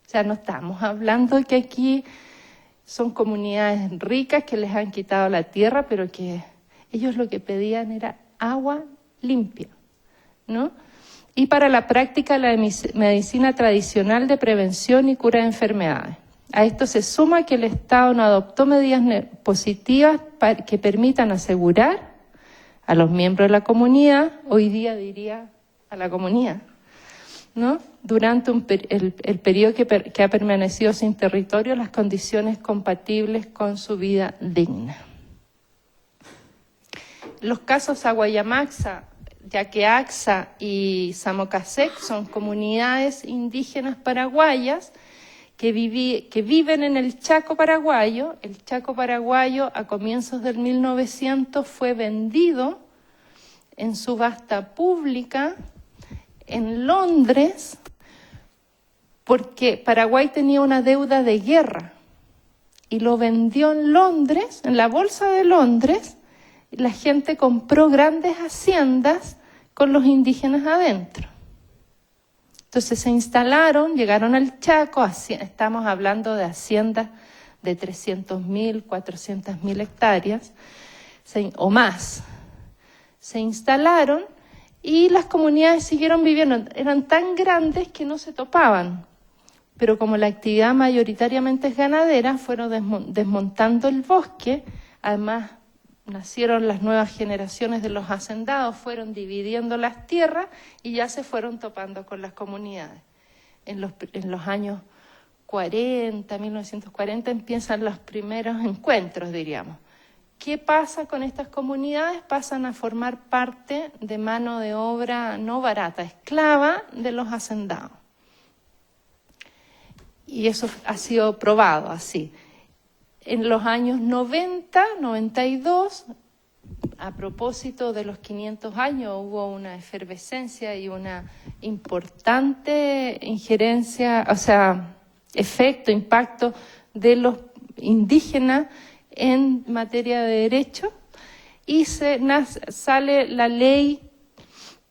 O sea, no estamos hablando de que aquí son comunidades ricas que les han quitado la tierra, pero que ellos lo que pedían era agua limpia, ¿no? Y para la práctica de la medicina tradicional de prevención y cura de enfermedades. A esto se suma que el Estado no adoptó medidas positivas que permitan asegurar a los miembros de la comunidad, hoy día diría a la comunidad, ¿no? Durante el periodo que ha permanecido sin territorio, las condiciones compatibles con su vida digna. Los casos Sagoyamaxa, Yaqueaxa y Samocasec son comunidades indígenas paraguayas que viven en el Chaco paraguayo. El Chaco paraguayo a comienzos del 1900 fue vendido en subasta pública en Londres porque Paraguay tenía una deuda de guerra y lo vendió en Londres, en la bolsa de Londres. La gente compró grandes haciendas con los indígenas adentro. Entonces se instalaron, llegaron al Chaco, estamos hablando de haciendas de 300.000, 400.000 hectáreas o más. se instalaron y las comunidades siguieron viviendo. Eran tan grandes que no se topaban, pero como la actividad mayoritariamente es ganadera, fueron desmontando el bosque. Además, nacieron las nuevas generaciones de los hacendados, fueron dividiendo las tierras y ya se fueron topando con las comunidades. En los años 40, 1940, empiezan los primeros encuentros, diríamos. ¿Qué pasa con estas comunidades? Pasan a formar parte de mano de obra no barata, esclava de los hacendados. Y eso ha sido probado así. En los años 90, 92, a propósito de los 500 años, hubo una efervescencia y una importante injerencia, o sea, efecto, impacto de los indígenas en materia de derecho, y sale la ley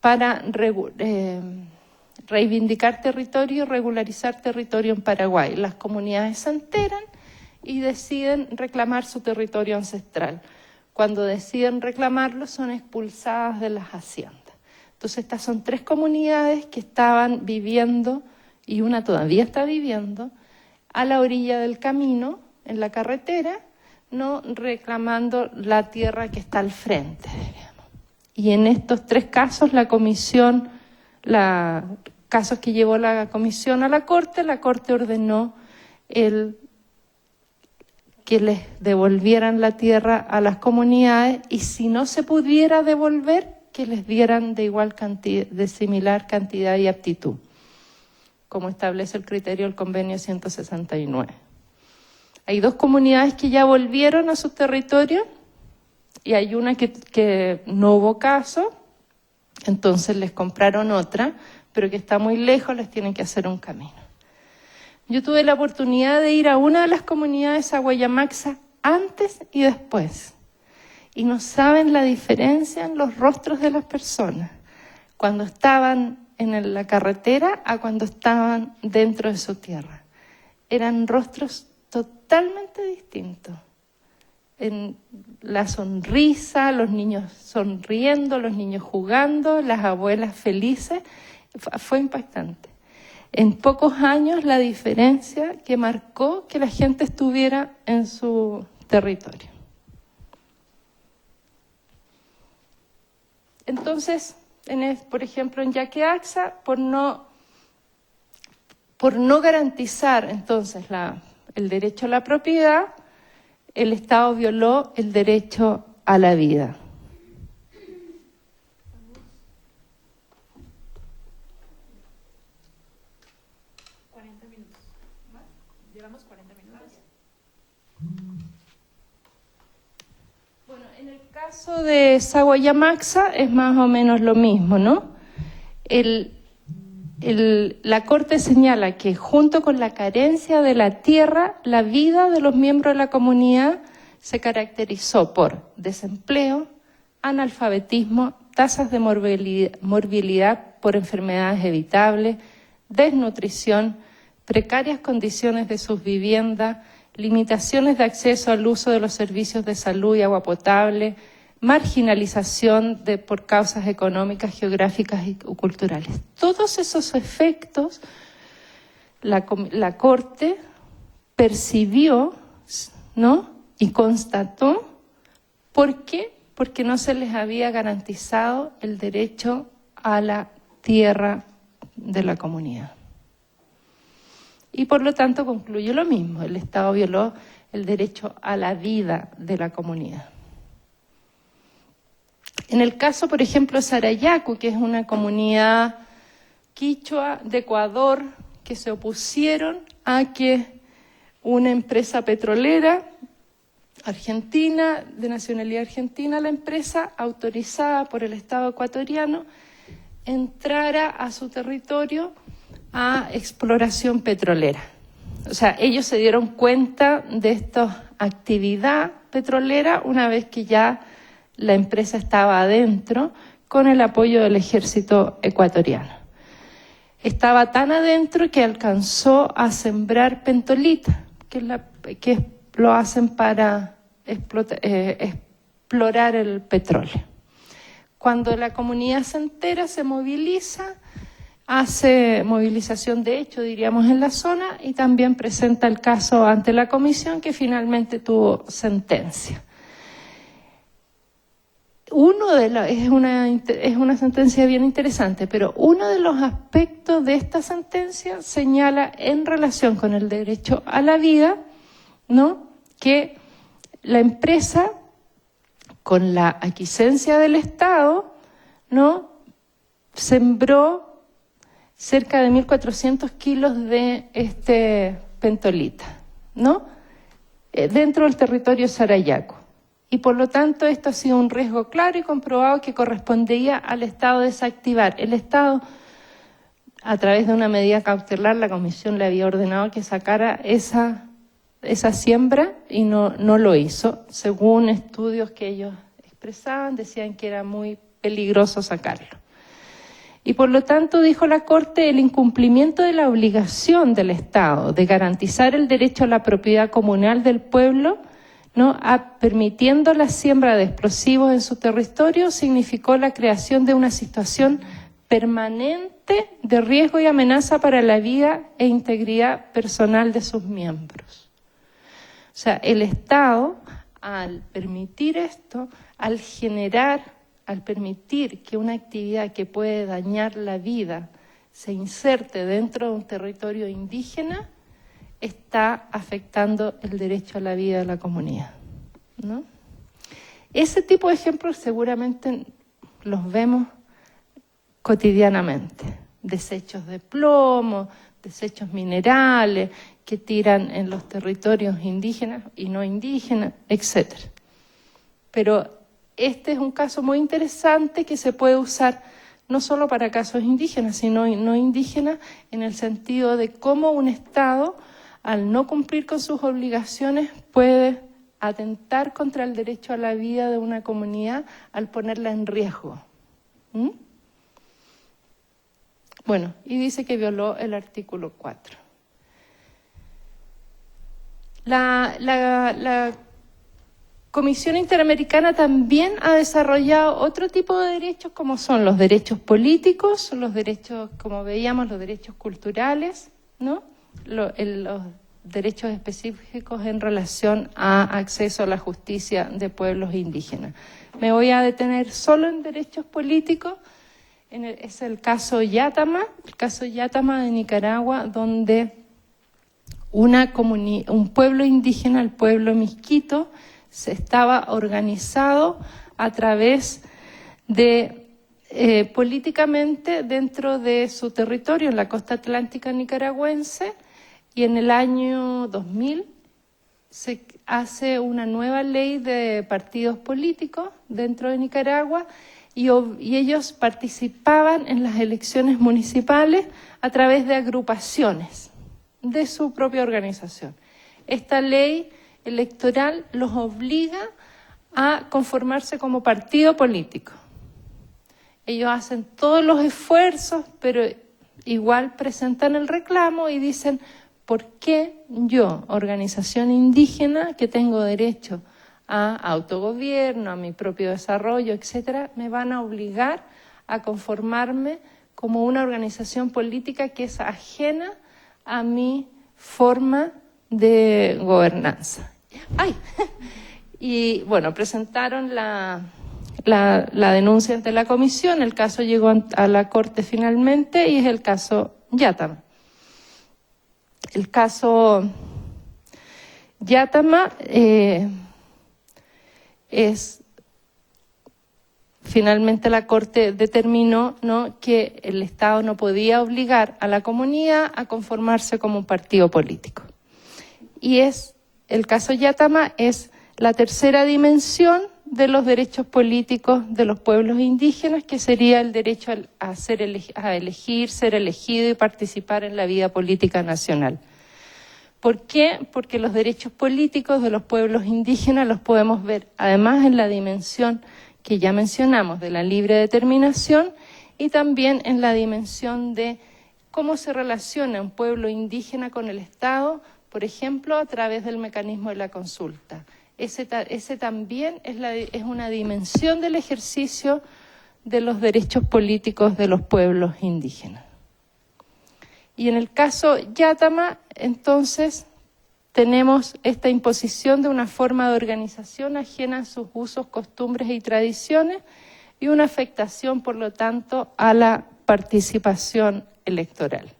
para reivindicar territorio y regularizar territorio en Paraguay. Las comunidades se enteran y deciden reclamar su territorio ancestral. Cuando deciden reclamarlo, son expulsadas de las haciendas. Entonces, estas son 3 comunidades que estaban viviendo, y una todavía está viviendo, a la orilla del camino, en la carretera, no reclamando la tierra que está al frente, diríamos. Y en estos 3 casos, casos que llevó la comisión a la Corte ordenó que les devolvieran la tierra a las comunidades, y si no se pudiera devolver, que les dieran de similar cantidad y aptitud, como establece el criterio del convenio 169. Hay 2 comunidades que ya volvieron a su territorio y hay una que no hubo caso, entonces les compraron otra, pero que está muy lejos, les tienen que hacer un camino. Yo tuve la oportunidad de ir a una de las comunidades a Guayamaxa antes y después, y no saben la diferencia en los rostros de las personas cuando estaban en la carretera a cuando estaban dentro de su tierra. Eran rostros totalmente distintos. En la sonrisa, los niños sonriendo, los niños jugando, las abuelas felices, fue impactante. En pocos años la diferencia que marcó que la gente estuviera en su territorio. Entonces, por ejemplo, en Yaqueaxa, por no garantizar entonces el derecho a la propiedad, el Estado violó el derecho a la vida. Llevamos 40 minutos. Bueno, en el caso de Saguayamaxa es más o menos lo mismo, ¿no? La Corte señala que junto con la carencia de la tierra, la vida de los miembros de la comunidad se caracterizó por desempleo, analfabetismo, tasas de morbilidad por enfermedades evitables, desnutrición, precarias condiciones de sus viviendas, limitaciones de acceso al uso de los servicios de salud y agua potable, marginalización por causas económicas, geográficas y culturales. Todos esos efectos la Corte percibió, ¿no?, y constató. ¿Por qué? Porque no se les había garantizado el derecho a la tierra de la comunidad. Y por lo tanto concluye lo mismo, el Estado violó el derecho a la vida de la comunidad. En el caso, por ejemplo, de Sarayaku, que es una comunidad quichua de Ecuador, que se opusieron a que una empresa petrolera argentina, de nacionalidad argentina, la empresa autorizada por el Estado ecuatoriano, entrara a su territorio a exploración petrolera. O sea, ellos se dieron cuenta de esta actividad petrolera una vez que ya la empresa estaba adentro con el apoyo del ejército ecuatoriano. Estaba tan adentro que alcanzó a sembrar pentolita, que lo hacen para explorar el petróleo. Cuando la comunidad se entera, se moviliza, hace movilización de hecho, diríamos, en la zona, y también presenta el caso ante la comisión, que finalmente tuvo sentencia. Es una sentencia bien interesante, pero uno de los aspectos de esta sentencia señala en relación con el derecho a la vida, ¿no?, que la empresa, con la aquiescencia del Estado, ¿no?, sembró cerca de 1.400 kilos de pentolita, ¿no?, dentro del territorio Sarayaco. Y por lo tanto esto ha sido un riesgo claro y comprobado que correspondía al Estado desactivar. El Estado, a través de una medida cautelar, la Comisión le había ordenado que sacara esa siembra y no lo hizo. Según estudios que ellos expresaban, decían que era muy peligroso sacarlo. Y por lo tanto, dijo la Corte, el incumplimiento de la obligación del Estado de garantizar el derecho a la propiedad comunal del pueblo, ¿no?, permitiendo la siembra de explosivos en su territorio, significó la creación de una situación permanente de riesgo y amenaza para la vida e integridad personal de sus miembros. O sea, el Estado, al permitir esto, al permitir que una actividad que puede dañar la vida se inserte dentro de un territorio indígena, está afectando el derecho a la vida de la comunidad, ¿no? Ese tipo de ejemplos seguramente los vemos cotidianamente. Desechos de plomo, desechos minerales que tiran en los territorios indígenas y no indígenas, etc. Pero este es un caso muy interesante que se puede usar no solo para casos indígenas, sino no indígenas, en el sentido de cómo un Estado, al no cumplir con sus obligaciones, puede atentar contra el derecho a la vida de una comunidad al ponerla en riesgo. Bueno, y dice que violó el artículo 4. La Comisión Interamericana también ha desarrollado otro tipo de derechos, como son los derechos políticos, los derechos, como veíamos, los derechos culturales, ¿no?, los derechos específicos en relación a acceso a la justicia de pueblos indígenas. Me voy a detener solo en derechos políticos. Es el caso Yátama de Nicaragua, donde un pueblo indígena, el pueblo Misquito, se estaba organizado a través de políticamente dentro de su territorio, en la costa atlántica nicaragüense, y en el año 2000 se hace una nueva ley de partidos políticos dentro de Nicaragua, y ellos participaban en las elecciones municipales a través de agrupaciones de su propia organización. Esta ley electoral los obliga a conformarse como partido político. Ellos hacen todos los esfuerzos, pero igual presentan el reclamo y dicen: ¿por qué yo, organización indígena, que tengo derecho a autogobierno, a mi propio desarrollo, etcétera, me van a obligar a conformarme como una organización política que es ajena a mi forma de gobernanza? Y bueno, presentaron la denuncia ante la comisión, el caso llegó a la Corte finalmente y es el caso Yátama. El caso Yátama finalmente la Corte determinó, ¿no?, que el Estado no podía obligar a la comunidad a conformarse como un partido político. Y el caso Yátama es la tercera dimensión de los derechos políticos de los pueblos indígenas, que sería el derecho a elegir, ser elegido y participar en la vida política nacional. ¿Por qué? Porque los derechos políticos de los pueblos indígenas los podemos ver, además, en la dimensión que ya mencionamos de la libre determinación, y también en la dimensión de cómo se relaciona un pueblo indígena con el Estado, por ejemplo, a través del mecanismo de la consulta. Ese también es una dimensión del ejercicio de los derechos políticos de los pueblos indígenas. Y en el caso Yátama, entonces, tenemos esta imposición de una forma de organización ajena a sus usos, costumbres y tradiciones y una afectación, por lo tanto, a la participación electoral.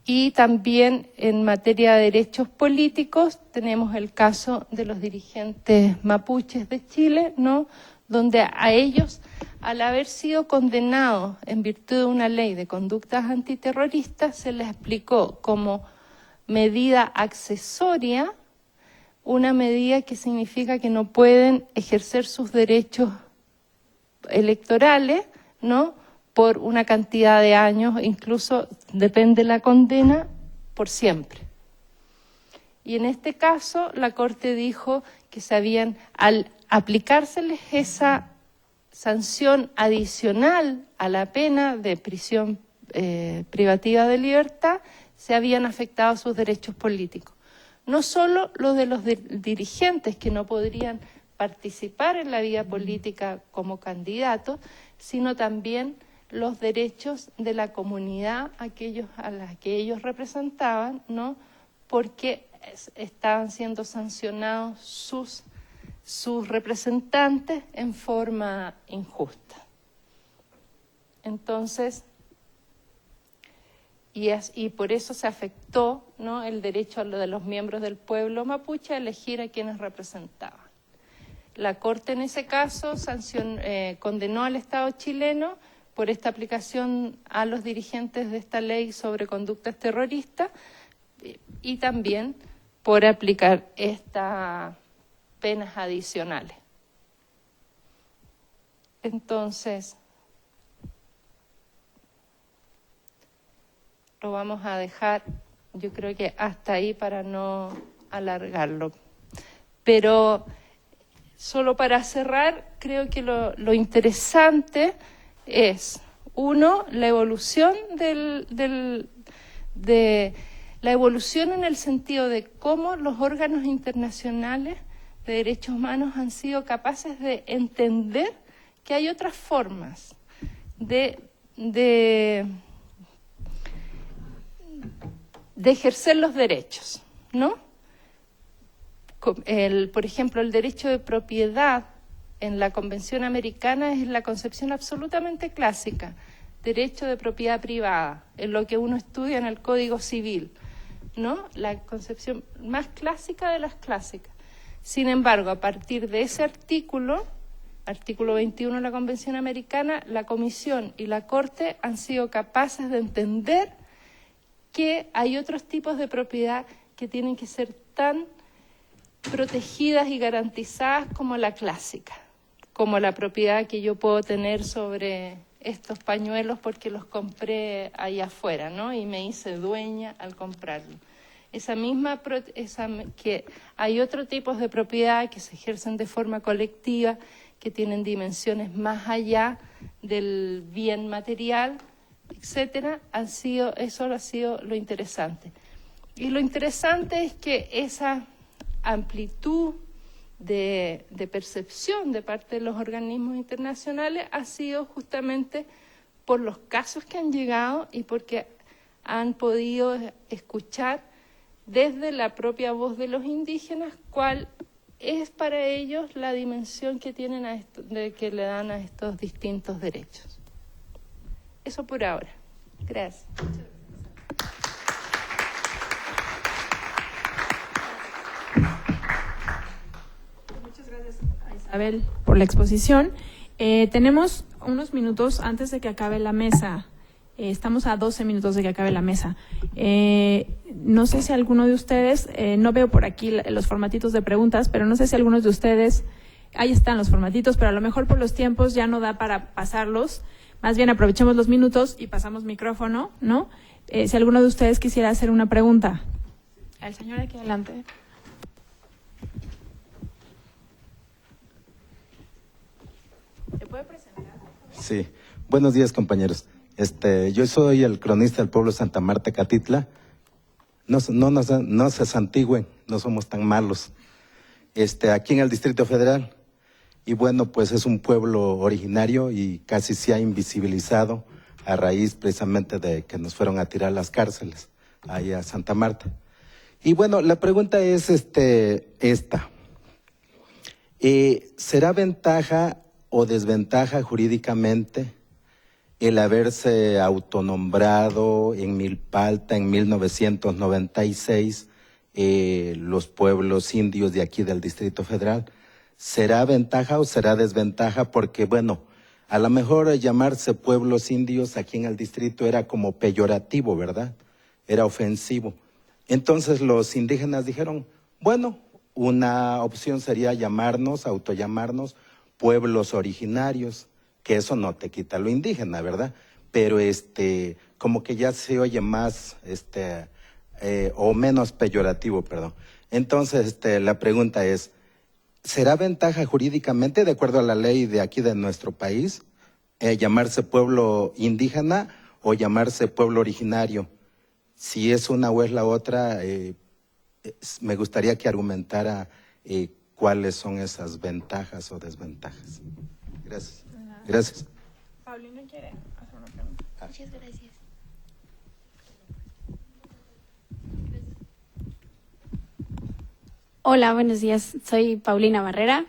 Y también en materia de derechos políticos tenemos el caso de los dirigentes mapuches de Chile, ¿no?, donde a ellos, al haber sido condenados en virtud de una ley de conductas antiterroristas, se les aplicó como medida accesoria una medida que significa que no pueden ejercer sus derechos electorales, ¿no?, por una cantidad de años, incluso depende de la condena, por siempre. Y en este caso, la Corte dijo que al aplicárseles esa sanción adicional a la pena de prisión privativa de libertad, se habían afectado sus derechos políticos. No solo los de los dirigentes que no podrían participar en la vida política como candidatos, sino también los derechos de la comunidad a la que ellos representaban, ¿no?, porque estaban siendo sancionados sus representantes en forma injusta. Entonces, y por eso se afectó, ¿no?, el derecho de los miembros del pueblo mapuche a elegir a quienes representaban. La Corte en ese caso condenó al Estado chileno por esta aplicación a los dirigentes de esta ley sobre conductas terroristas y también por aplicar estas penas adicionales. Entonces, lo vamos a dejar, yo creo que hasta ahí para no alargarlo. Pero solo para cerrar, creo que lo interesante es, uno, la evolución la evolución en el sentido de cómo los órganos internacionales de derechos humanos han sido capaces de entender que hay otras formas de ejercer los derechos, ¿no? Por ejemplo, el derecho de propiedad en la Convención Americana es la concepción absolutamente clásica, derecho de propiedad privada, en lo que uno estudia en el Código Civil, ¿no? La concepción más clásica de las clásicas. Sin embargo, a partir de ese artículo 21 de la Convención Americana, la Comisión y la Corte han sido capaces de entender que hay otros tipos de propiedad que tienen que ser tan protegidas y garantizadas como la clásica, como la propiedad que yo puedo tener sobre estos pañuelos porque los compré allá afuera, ¿no?, y me hice dueña al comprarlo. Que hay otro tipo de propiedad que se ejercen de forma colectiva, que tienen dimensiones más allá del bien material, etcétera. Eso ha sido lo interesante. Y lo interesante es que esa amplitud de percepción de parte de los organismos internacionales ha sido justamente por los casos que han llegado y porque han podido escuchar desde la propia voz de los indígenas cuál es para ellos la dimensión que tienen que le dan a estos distintos derechos. Eso por ahora. Gracias. Muchas gracias a Isabel por la exposición. Tenemos unos minutos antes de que acabe la mesa. Estamos a 12 minutos de que acabe la mesa. No sé si alguno de ustedes, no veo por aquí los formatitos de preguntas, pero no sé si algunos de ustedes, ahí están los formatitos, pero a lo mejor por los tiempos ya no da para pasarlos. Más bien aprovechemos los minutos y pasamos micrófono, ¿no? Si alguno de ustedes quisiera hacer una pregunta. Al señor aquí adelante. ¿Se puede presentar? Sí. Buenos días, compañeros. Yo soy el cronista del pueblo Santa Marta, Catitla. No se santigüen, no somos tan malos. Aquí en el Distrito Federal. Y bueno, pues es un pueblo originario y casi se ha invisibilizado a raíz precisamente de que nos fueron a tirar las cárceles ahí a Santa Marta. Y bueno, la pregunta es esta. ¿Será ventaja o desventaja jurídicamente el haberse autonombrado en Milpalta en 1996 los pueblos indios de aquí del Distrito Federal? ¿Será ventaja o será desventaja? Porque, bueno, a lo mejor llamarse pueblos indios aquí en el distrito era como peyorativo, ¿verdad? Era ofensivo. Entonces los indígenas dijeron, bueno, una opción sería autollamarnos pueblos originarios, que eso no te quita lo indígena, ¿verdad? Pero como que ya se oye más, o menos peyorativo, perdón. Entonces, la pregunta es, ¿será ventaja jurídicamente, de acuerdo a la ley de aquí de nuestro país, llamarse pueblo indígena o llamarse pueblo originario? Si es una o es la otra, me gustaría que argumentara cuáles son esas ventajas o desventajas. Gracias. Gracias. Paulina quiere hacer una pregunta. Muchas gracias. Hola, buenos días. Soy Paulina Barrera.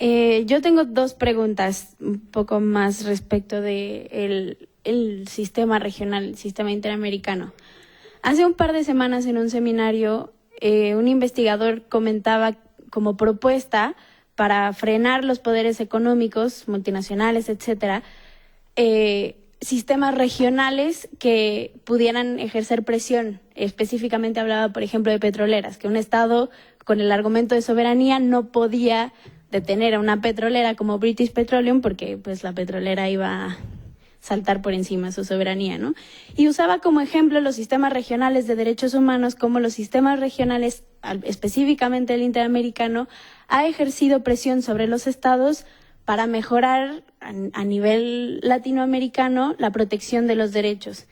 Yo tengo dos preguntas, un poco más respecto de el sistema regional, el sistema interamericano. Hace un par de semanas en un seminario, un investigador comentaba como propuesta para frenar los poderes económicos, multinacionales, etcétera, sistemas regionales que pudieran ejercer presión. Específicamente hablaba, por ejemplo, de petroleras, que un Estado con el argumento de soberanía no podía detener a una petrolera como British Petroleum porque pues la petrolera iba a saltar por encima de su soberanía, ¿no? Y usaba como ejemplo los sistemas regionales de derechos humanos, como los sistemas regionales, específicamente el interamericano, ha ejercido presión sobre los estados para mejorar a nivel latinoamericano la protección de los derechos.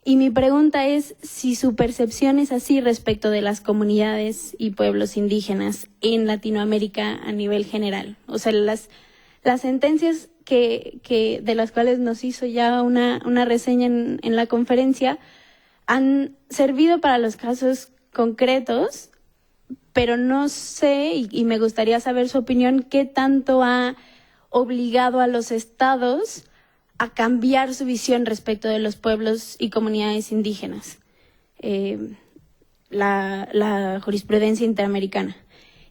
Y mi pregunta es si su percepción es así respecto de las comunidades y pueblos indígenas en Latinoamérica a nivel general. O sea, las sentencias que de las cuales nos hizo ya una reseña en la conferencia han servido para los casos concretos, pero no sé, y me gustaría saber su opinión, qué tanto ha obligado a los estados a cambiar su visión respecto de los pueblos y comunidades indígenas, la jurisprudencia interamericana.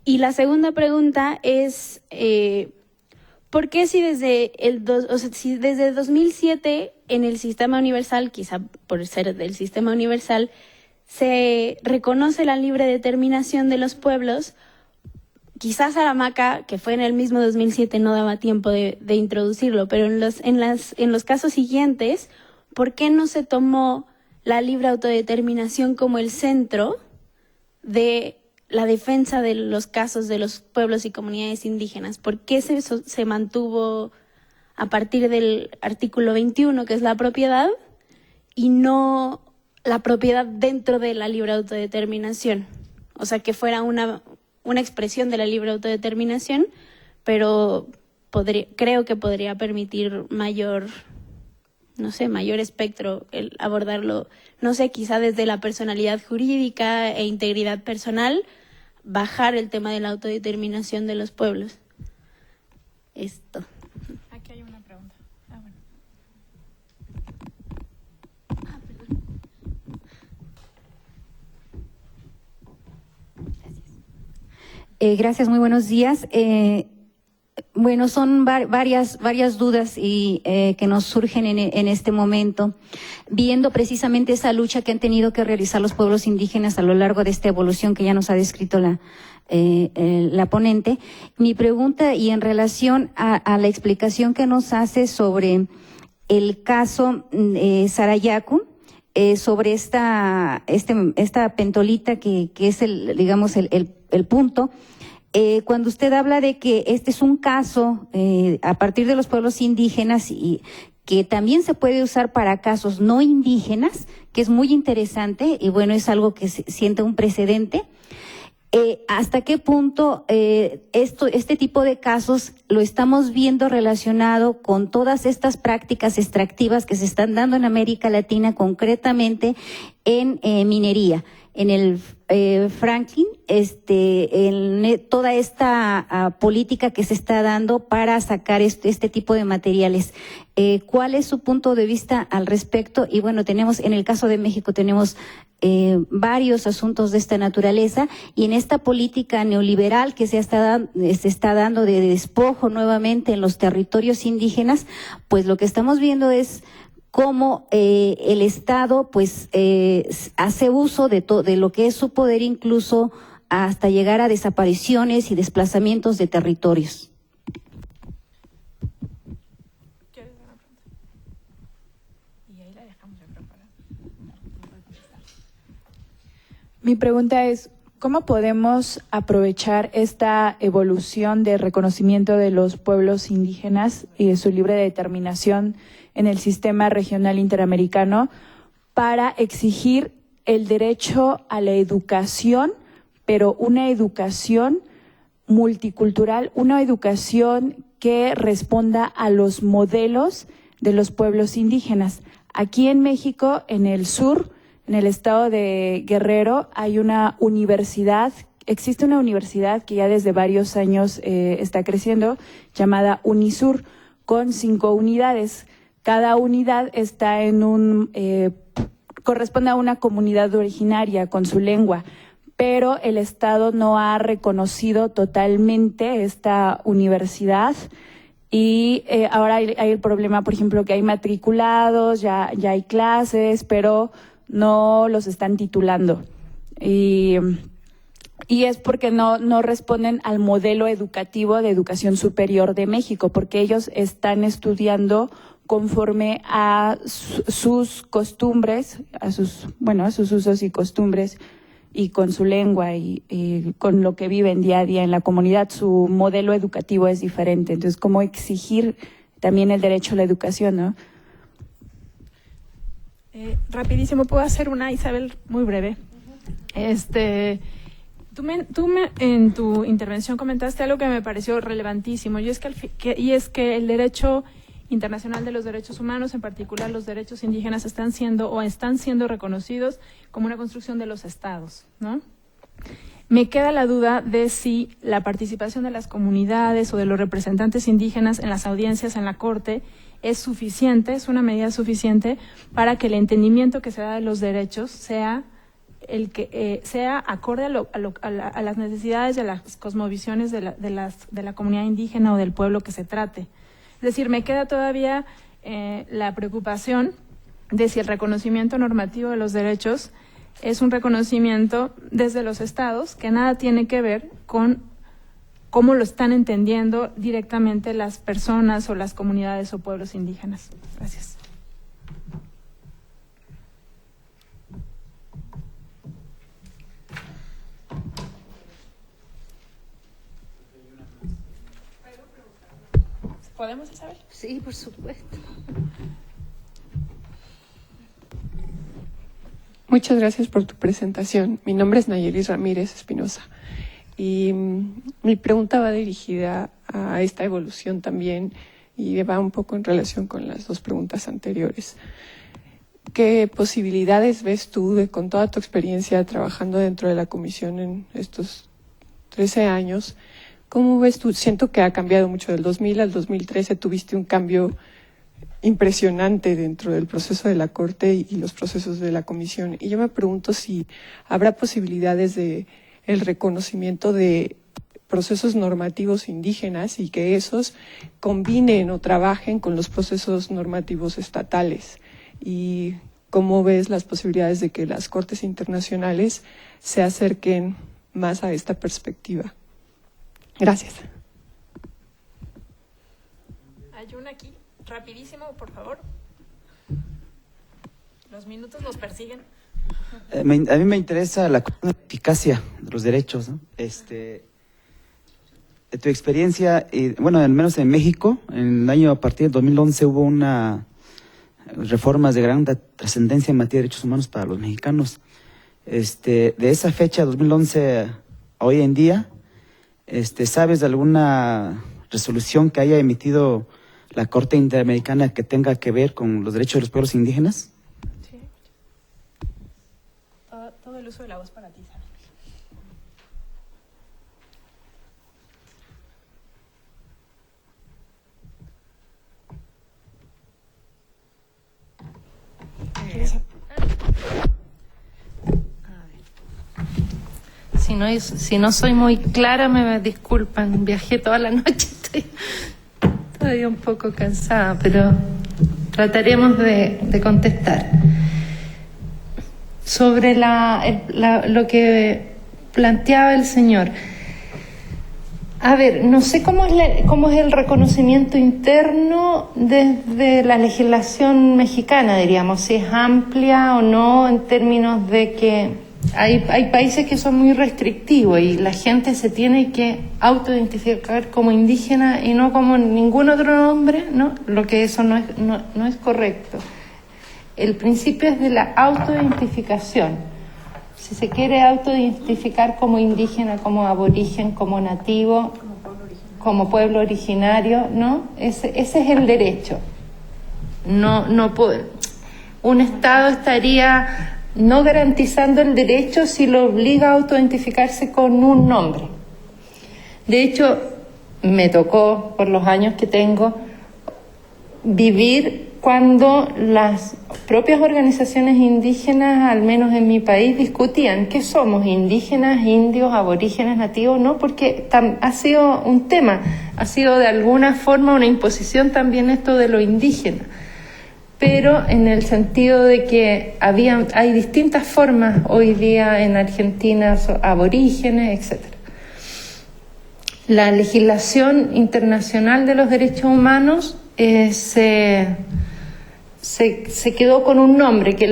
Y la segunda pregunta es, ¿por qué si desde 2007 en el sistema universal, quizá por ser del sistema universal, se reconoce la libre determinación de los pueblos? Quizás Aramaca, que fue en el mismo 2007, no daba tiempo de introducirlo, pero en los casos siguientes, ¿por qué no se tomó la libre autodeterminación como el centro de la defensa de los casos de los pueblos y comunidades indígenas? ¿Por qué se mantuvo a partir del artículo 21, que es la propiedad, y no la propiedad dentro de la libre autodeterminación? O sea, que fuera una expresión de la libre autodeterminación, pero creo que podría permitir mayor espectro el abordarlo, no sé, quizá desde la personalidad jurídica e integridad personal, bajar el tema de la autodeterminación de los pueblos. Esto. Aquí hay una pregunta. Bueno. Perdón. Gracias, muy buenos días. Bueno, son varias dudas y que nos surgen en este momento, viendo precisamente esa lucha que han tenido que realizar los pueblos indígenas a lo largo de esta evolución que ya nos ha descrito la ponente. Mi pregunta, y en relación a la explicación que nos hace sobre el caso Sarayaku, sobre esta pentolita que es el punto. Cuando usted habla de que este es un caso a partir de los pueblos indígenas y que también se puede usar para casos no indígenas, que es muy interesante y bueno, es algo que siente un precedente. ¿Hasta qué punto este tipo de casos lo estamos viendo relacionado con todas estas prácticas extractivas que se están dando en América Latina, concretamente en minería? En el Franklin, en toda esta política que se está dando para sacar este tipo de materiales. ¿Cuál es su punto de vista al respecto? Y bueno, en el caso de México tenemos varios asuntos de esta naturaleza, y en esta política neoliberal que se está dando de despojo nuevamente en los territorios indígenas, pues lo que estamos viendo es cómo el Estado pues hace uso de lo que es su poder, incluso hasta llegar a desapariciones y desplazamientos de territorios. Mi pregunta es, ¿cómo podemos aprovechar esta evolución de reconocimiento de los pueblos indígenas y de su libre determinación en el sistema regional interamericano para exigir el derecho a la educación, pero una educación multicultural, una educación que responda a los modelos de los pueblos indígenas? Aquí en México, en el sur, en el estado de Guerrero, hay una universidad, existe una universidad que ya desde varios años está creciendo, llamada Unisur, con 5 unidades. Cada unidad está corresponde a una comunidad originaria con su lengua, pero el Estado no ha reconocido totalmente esta universidad. Y ahora hay el problema, por ejemplo, que hay matriculados, ya hay clases, pero no los están titulando. Y es porque no responden al modelo educativo de educación superior de México, porque ellos están estudiando conforme a sus costumbres, a sus usos y costumbres, y con su lengua y con lo que viven día a día en la comunidad. Su modelo educativo es diferente. Entonces, ¿cómo exigir también el derecho a la educación, no? Rapidísimo, puedo hacer una, Isabel, muy breve. Tú en tu intervención comentaste algo que me pareció relevantísimo, y es que el derecho internacional de los derechos humanos, en particular los derechos indígenas, están siendo reconocidos como una construcción de los estados, ¿no? Me queda la duda de si la participación de las comunidades o de los representantes indígenas en las audiencias en la Corte es suficiente, es una medida suficiente para que el entendimiento que se da de los derechos sea el que sea acorde a las necesidades de las cosmovisiones de la comunidad indígena o del pueblo que se trate. Es decir, me queda todavía la preocupación de si el reconocimiento normativo de los derechos es un reconocimiento desde los estados que nada tiene que ver con cómo lo están entendiendo directamente las personas o las comunidades o pueblos indígenas. Gracias. ¿Podemos, Isabel? Sí, por supuesto. Muchas gracias por tu presentación. Mi nombre es Nayeli Ramírez Espinosa y mi pregunta va dirigida a esta evolución también y va un poco en relación con las 2 preguntas anteriores. ¿Qué posibilidades ves tú, con toda tu experiencia trabajando dentro de la comisión en estos 13 años, cómo ves tú? Siento que ha cambiado mucho. Del 2000 al 2013 tuviste un cambio impresionante dentro del proceso de la Corte y los procesos de la Comisión. Y yo me pregunto si habrá posibilidades de el reconocimiento de procesos normativos indígenas y que esos combinen o trabajen con los procesos normativos estatales. Y cómo ves las posibilidades de que las Cortes internacionales se acerquen más a esta perspectiva. Gracias. Hay una aquí. Rapidísimo, por favor. Los minutos nos persiguen. A mí me interesa la eficacia de los derechos, ¿no? De tu experiencia, bueno, al menos en México, en el año a partir de 2011 hubo una reformas de gran trascendencia en materia de derechos humanos para los mexicanos. De esa fecha, 2011 hoy en día. ¿Sabes de alguna resolución que haya emitido la Corte Interamericana que tenga que ver con los derechos de los pueblos indígenas? Sí. Todo el uso de la voz para ti, Sara. Si no soy muy clara, me disculpan. Viajé toda la noche, estoy todavía un poco cansada, pero trataremos de contestar. Sobre lo que planteaba el señor. A ver, no sé cómo es el reconocimiento interno desde la legislación mexicana, diríamos, si es amplia o no, en términos de que hay países que son muy restrictivos y la gente se tiene que autoidentificar como indígena y no como ningún otro nombre, ¿no? Lo que eso no es correcto. El principio es de la autoidentificación. Si se quiere autoidentificar como indígena, como aborigen, como nativo, como pueblo originario, ¿no? Ese es el derecho. No puede. Un Estado estaría no garantizando el derecho si lo obliga a autoidentificarse con un nombre. De hecho, me tocó, por los años que tengo, vivir cuando las propias organizaciones indígenas, al menos en mi país, discutían qué somos, indígenas, indios, aborígenes, nativos, ¿no? Porque ha sido un tema, ha sido de alguna forma una imposición también esto de lo indígena, pero en el sentido de que hay distintas formas hoy día en Argentina, aborígenes, etc. La legislación internacional de los derechos humanos se quedó con un nombre que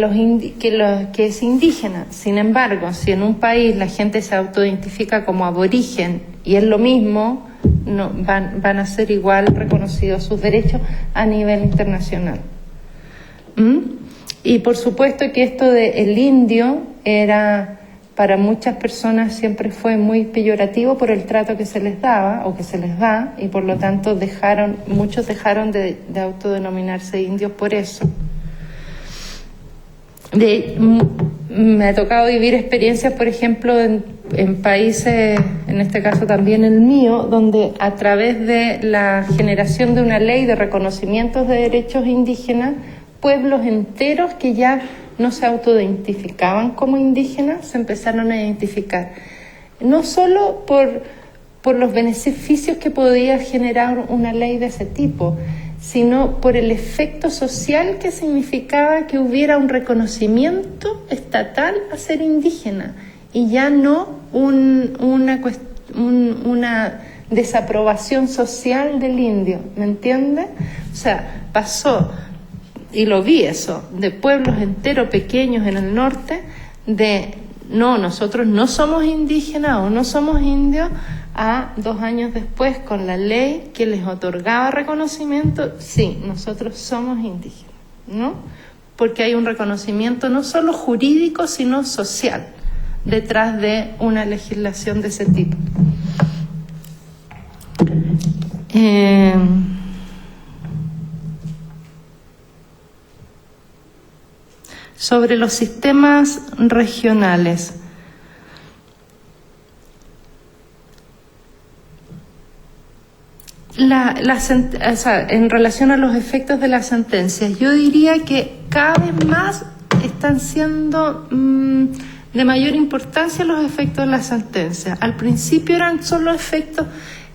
es indígena. Sin embargo, si en un país la gente se autoidentifica como aborigen y es lo mismo, no, van a ser igual reconocidos sus derechos a nivel internacional. Y por supuesto que esto de el indio era, para muchas personas siempre fue muy peyorativo por el trato que se les daba o que se les da, y por lo tanto muchos dejaron de autodenominarse indios por eso. Me ha tocado vivir experiencias, por ejemplo, en países, en este caso también el mío, donde a través de la generación de una ley de reconocimientos de derechos indígenas, pueblos enteros que ya no se autoidentificaban como indígenas se empezaron a identificar, no solo por los beneficios que podía generar una ley de ese tipo, sino por el efecto social que significaba que hubiera un reconocimiento estatal a ser indígena y ya no una desaprobación social del indio, ¿me entiende? O sea, pasó, y lo vi eso, de pueblos enteros pequeños en el norte, de no, nosotros no somos indígenas o no somos indios, a 2 años después con la ley que les otorgaba reconocimiento, sí, nosotros somos indígenas, ¿no? Porque hay un reconocimiento no solo jurídico, sino social, detrás de una legislación de ese tipo. Sobre los sistemas regionales. En relación a los efectos de las sentencias, yo diría que cada vez más están siendo de mayor importancia los efectos de las sentencias. Al principio eran solo efectos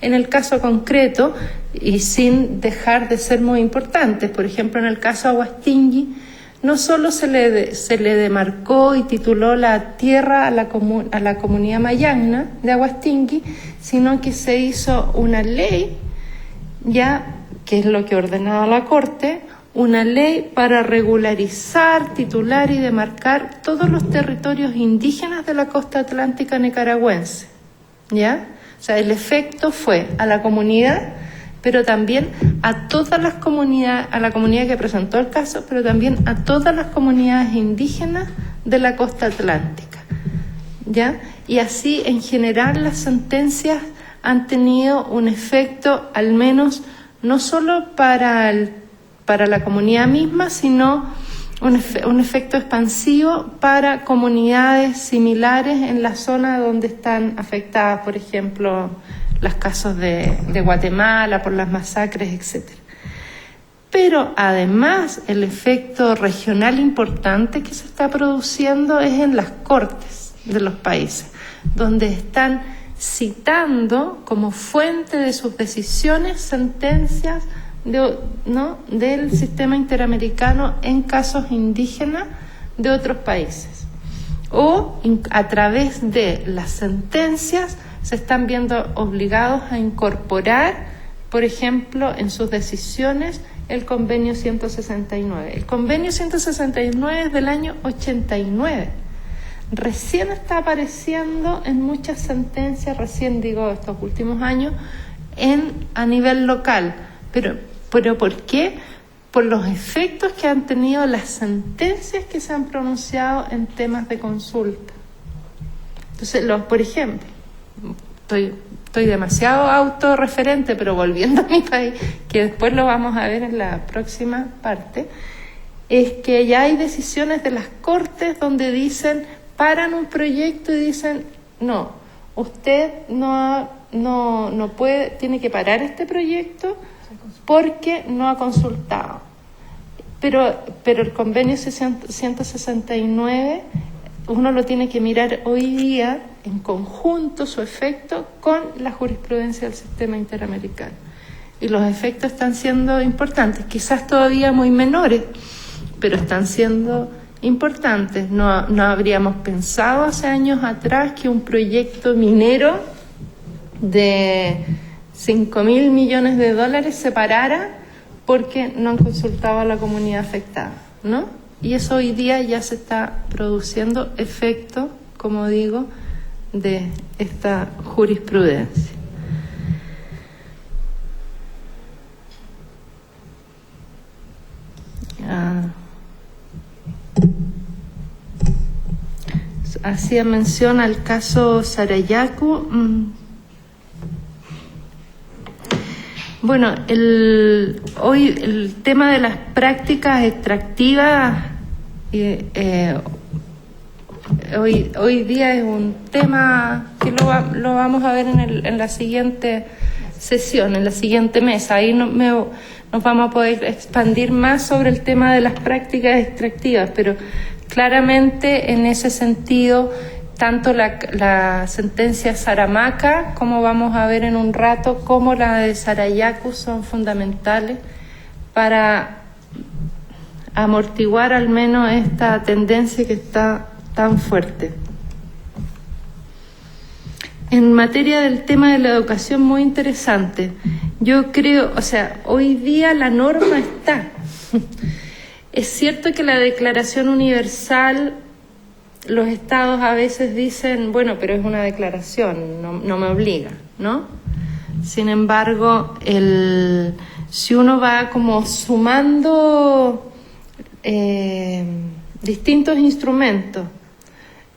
en el caso concreto y sin dejar de ser muy importantes. Por ejemplo, en el caso Aguastingui, no solo se le demarcó y tituló la tierra a la comunidad mayagna de Aguastingui, sino que se hizo una ley, ya que es lo que ordenaba la Corte, una ley para regularizar, titular y demarcar todos los territorios indígenas de la costa atlántica nicaragüense, ¿ya? O sea, el efecto fue a la comunidad, pero también a todas las comunidades, a la comunidad que presentó el caso, pero también a todas las comunidades indígenas de la costa atlántica. ¿ya? Y así, en general, las sentencias han tenido un efecto, al menos, no solo para la comunidad misma, sino un efecto expansivo para comunidades similares en la zona donde están afectadas, por ejemplo, los casos de Guatemala por las masacres, etcétera. Pero además el efecto regional importante que se está produciendo es en las cortes de los países, donde están citando como fuente de sus decisiones sentencias del sistema interamericano en casos indígenas de otros países. O a través de las sentencias se están viendo obligados a incorporar, por ejemplo, en sus decisiones el convenio 169. El convenio 169 es del año 89. Recién está apareciendo en muchas sentencias, estos últimos años, a nivel local. Pero ¿por qué? Por los efectos que han tenido las sentencias que se han pronunciado en temas de consulta. Entonces, por ejemplo, estoy demasiado autorreferente, pero volviendo a mi país, que después lo vamos a ver en la próxima parte, es que ya hay decisiones de las cortes donde paran un proyecto y dicen, no, usted no puede, tiene que parar este proyecto porque no ha consultado. Pero el convenio 169 uno lo tiene que mirar hoy día en conjunto, su efecto con la jurisprudencia del sistema interamericano. Y los efectos están siendo importantes, quizás todavía muy menores, pero están siendo importantes. No habríamos pensado hace años atrás que un proyecto minero de $5.000 millones se parara porque no han consultado a la comunidad afectada, ¿no? Y eso hoy día ya se está produciendo efecto, como digo, de esta jurisprudencia. Hacía mención al caso Sarayaku. Bueno, hoy el tema de las prácticas extractivas hoy día es un tema que lo vamos a ver en la siguiente sesión, en la siguiente mesa. Ahí nos vamos a poder expandir más sobre el tema de las prácticas extractivas, pero claramente en ese sentido, tanto la sentencia Saramaca, como vamos a ver en un rato, como la de Sarayaku son fundamentales para amortiguar al menos esta tendencia que está tan fuerte. En materia del tema de la educación, muy interesante. Yo creo, hoy día la norma está. Es cierto que la Declaración Universal, los estados a veces dicen, bueno, pero es una declaración, no me obliga, ¿no? Sin embargo, si uno va como sumando distintos instrumentos,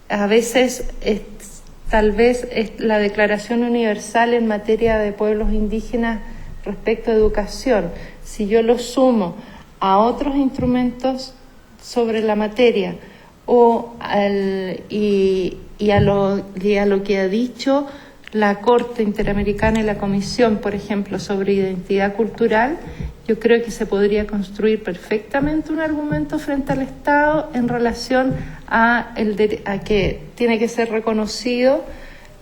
a veces tal vez la Declaración Universal en materia de pueblos indígenas respecto a educación, si yo lo sumo a otros instrumentos sobre la materia y a lo que ha dicho la Corte Interamericana y la Comisión, por ejemplo, sobre identidad cultural, yo creo que se podría construir perfectamente un argumento frente al Estado en relación a que tiene que ser reconocido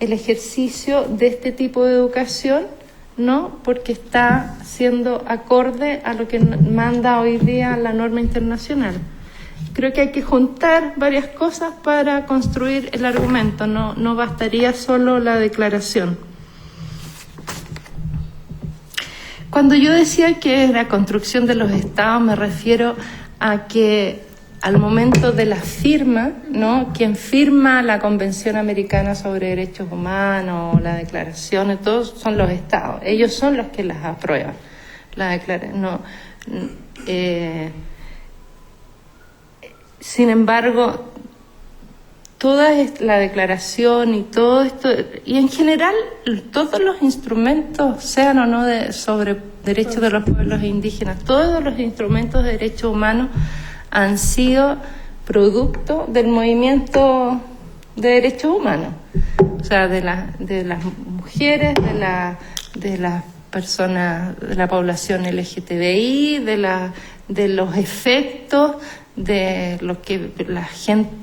el ejercicio de este tipo de educación, ¿no? Porque está siendo acorde a lo que manda hoy día la norma internacional. Creo que hay que juntar varias cosas para construir el argumento, no bastaría solo la declaración. Cuando yo decía que es la construcción de los estados, me refiero a que al momento de la firma, ¿no? Quien firma la Convención Americana sobre Derechos Humanos, la declaración, todos son los estados. Ellos son los que las aprueban. Sin embargo, toda la declaración y todo esto, y en general todos los instrumentos, sean o no sobre derechos de los pueblos indígenas, todos los instrumentos de derechos humanos han sido producto del movimiento de derechos humanos, o sea, de las mujeres, de las personas, de la población LGTBI, de los efectos de lo que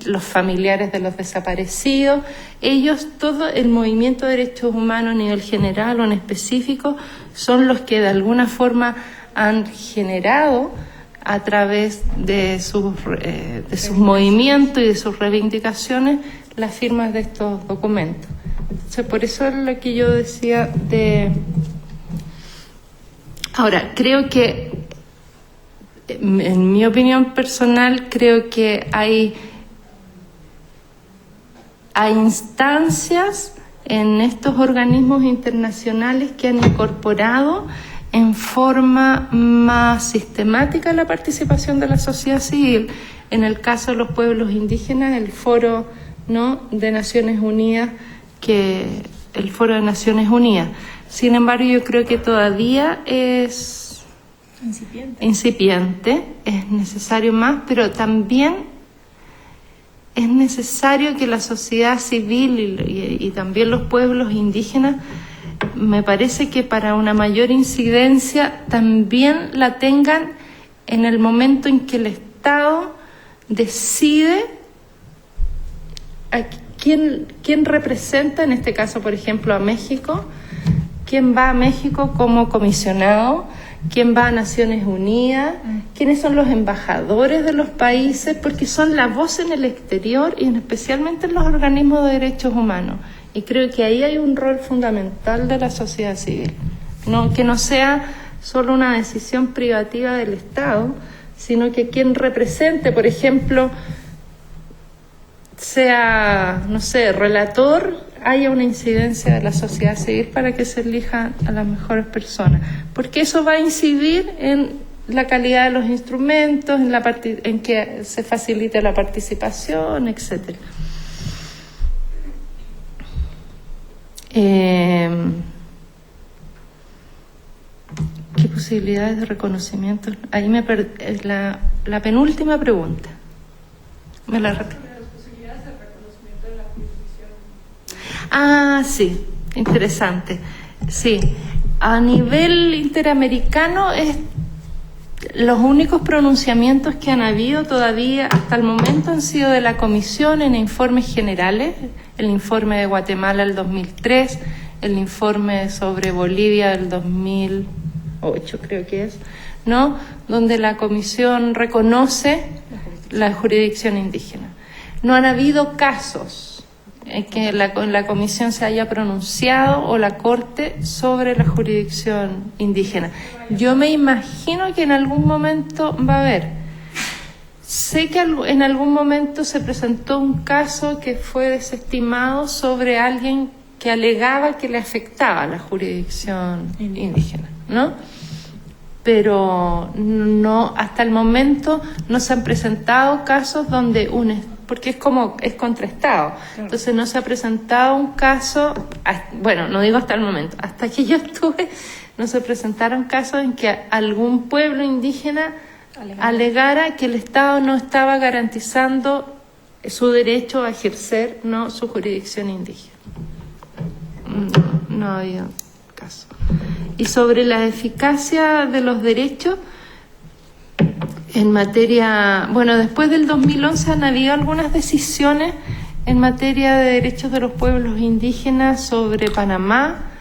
los familiares de los desaparecidos. Ellos, todo el movimiento de derechos humanos a nivel general o en específico, son los que de alguna forma han generado a través de sus movimientos y de sus reivindicaciones las firmas de estos documentos. Entonces, por eso es lo que yo decía de... Ahora, creo que, en mi opinión personal, creo que hay instancias en estos organismos internacionales que han incorporado en forma más sistemática la participación de la sociedad civil. En el caso de los pueblos indígenas, el Foro, ¿no?, de Naciones Unidas, el Foro de Naciones Unidas. Sin embargo, yo creo que todavía es incipiente, es necesario más, pero también es necesario que la sociedad civil y también los pueblos indígenas, me parece que para una mayor incidencia también la tengan en el momento en que el Estado decide a quién representa, en este caso, por ejemplo, a México, quién va a México como comisionado, quién va a Naciones Unidas, quiénes son los embajadores de los países, porque son la voz en el exterior y especialmente en los organismos de derechos humanos. Y creo que ahí hay un rol fundamental de la sociedad civil, que no sea solo una decisión privativa del Estado, sino que quien represente, por ejemplo, sea, no sé, relator, haya una incidencia de la sociedad civil para que se elijan a las mejores personas, porque eso va a incidir en la calidad de los instrumentos, en que se facilite la participación, etcétera. ¿Qué posibilidades de reconocimiento? Ahí me perdí. La penúltima pregunta. ¿Me la repito? Ah, sí, interesante. Sí, a nivel interamericano los únicos pronunciamientos que han habido todavía hasta el momento han sido de la Comisión en informes generales, el informe de Guatemala del 2003, el informe sobre Bolivia del 2008, creo que es, ¿no?, donde la Comisión reconoce la jurisdicción indígena. No han habido casos que la Comisión se haya pronunciado o la Corte sobre la jurisdicción indígena. Yo me imagino que en algún momento va a haber. Sé que en algún momento se presentó un caso que fue desestimado sobre alguien que alegaba que le afectaba la jurisdicción indígena, ¿no? Pero no, hasta el momento no se han presentado casos donde porque es contrastado. Claro. Entonces no se ha presentado un caso, bueno, no digo hasta el momento, hasta que yo estuve, no se presentaron casos en que algún pueblo indígena alegara que el Estado no estaba garantizando su derecho a ejercer, ¿no?, su jurisdicción indígena. No había caso. Y sobre la eficacia de los derechos, en materia, bueno, después del 2011 han habido algunas decisiones en materia de derechos de los pueblos indígenas sobre Panamá.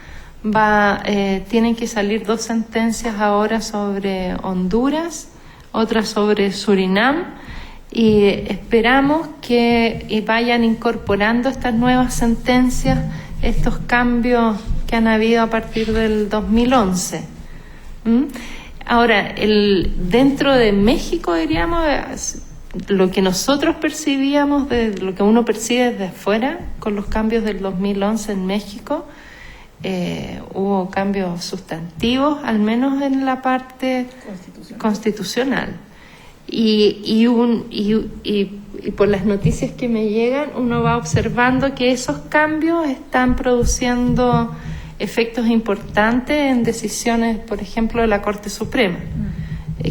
Tienen que salir 2 sentencias ahora sobre Honduras, otra sobre Surinam, y esperamos que vayan incorporando estas nuevas sentencias, estos cambios que han habido a partir del 2011. Ahora, dentro de México, diríamos, lo que nosotros percibíamos, lo que uno percibe desde afuera, con los cambios del 2011 en México, hubo cambios sustantivos, al menos en la parte constitucional. y por las noticias que me llegan, uno va observando que esos cambios están produciendo efectos importantes en decisiones, por ejemplo, de la Corte Suprema.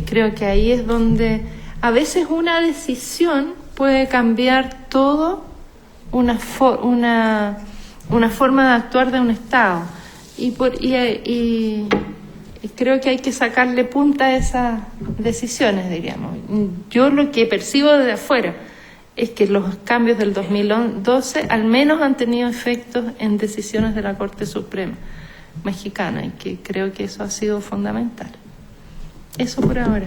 Creo que ahí es donde a veces una decisión puede cambiar todo una forma de actuar de un Estado. Y creo que hay que sacarle punta a esas decisiones, diríamos. Yo lo que percibo desde afuera es que los cambios del 2012 al menos han tenido efectos en decisiones de la Corte Suprema mexicana, y que creo que eso ha sido fundamental. Eso por ahora.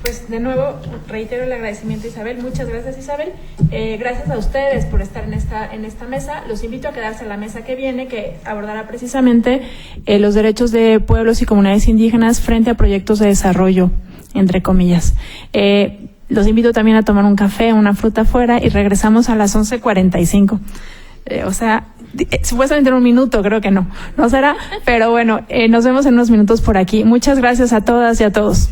Pues de nuevo reitero el agradecimiento, Isabel. Muchas gracias, Isabel. Gracias a ustedes por estar en esta mesa. Los invito a quedarse en la mesa que viene, que abordará precisamente los derechos de pueblos y comunidades indígenas frente a proyectos de desarrollo, entre comillas. Los invito también a tomar un café, una fruta afuera, y regresamos a las 11:45. Supuestamente en un minuto, creo que no será, pero bueno, nos vemos en unos minutos por aquí. Muchas gracias a todas y a todos.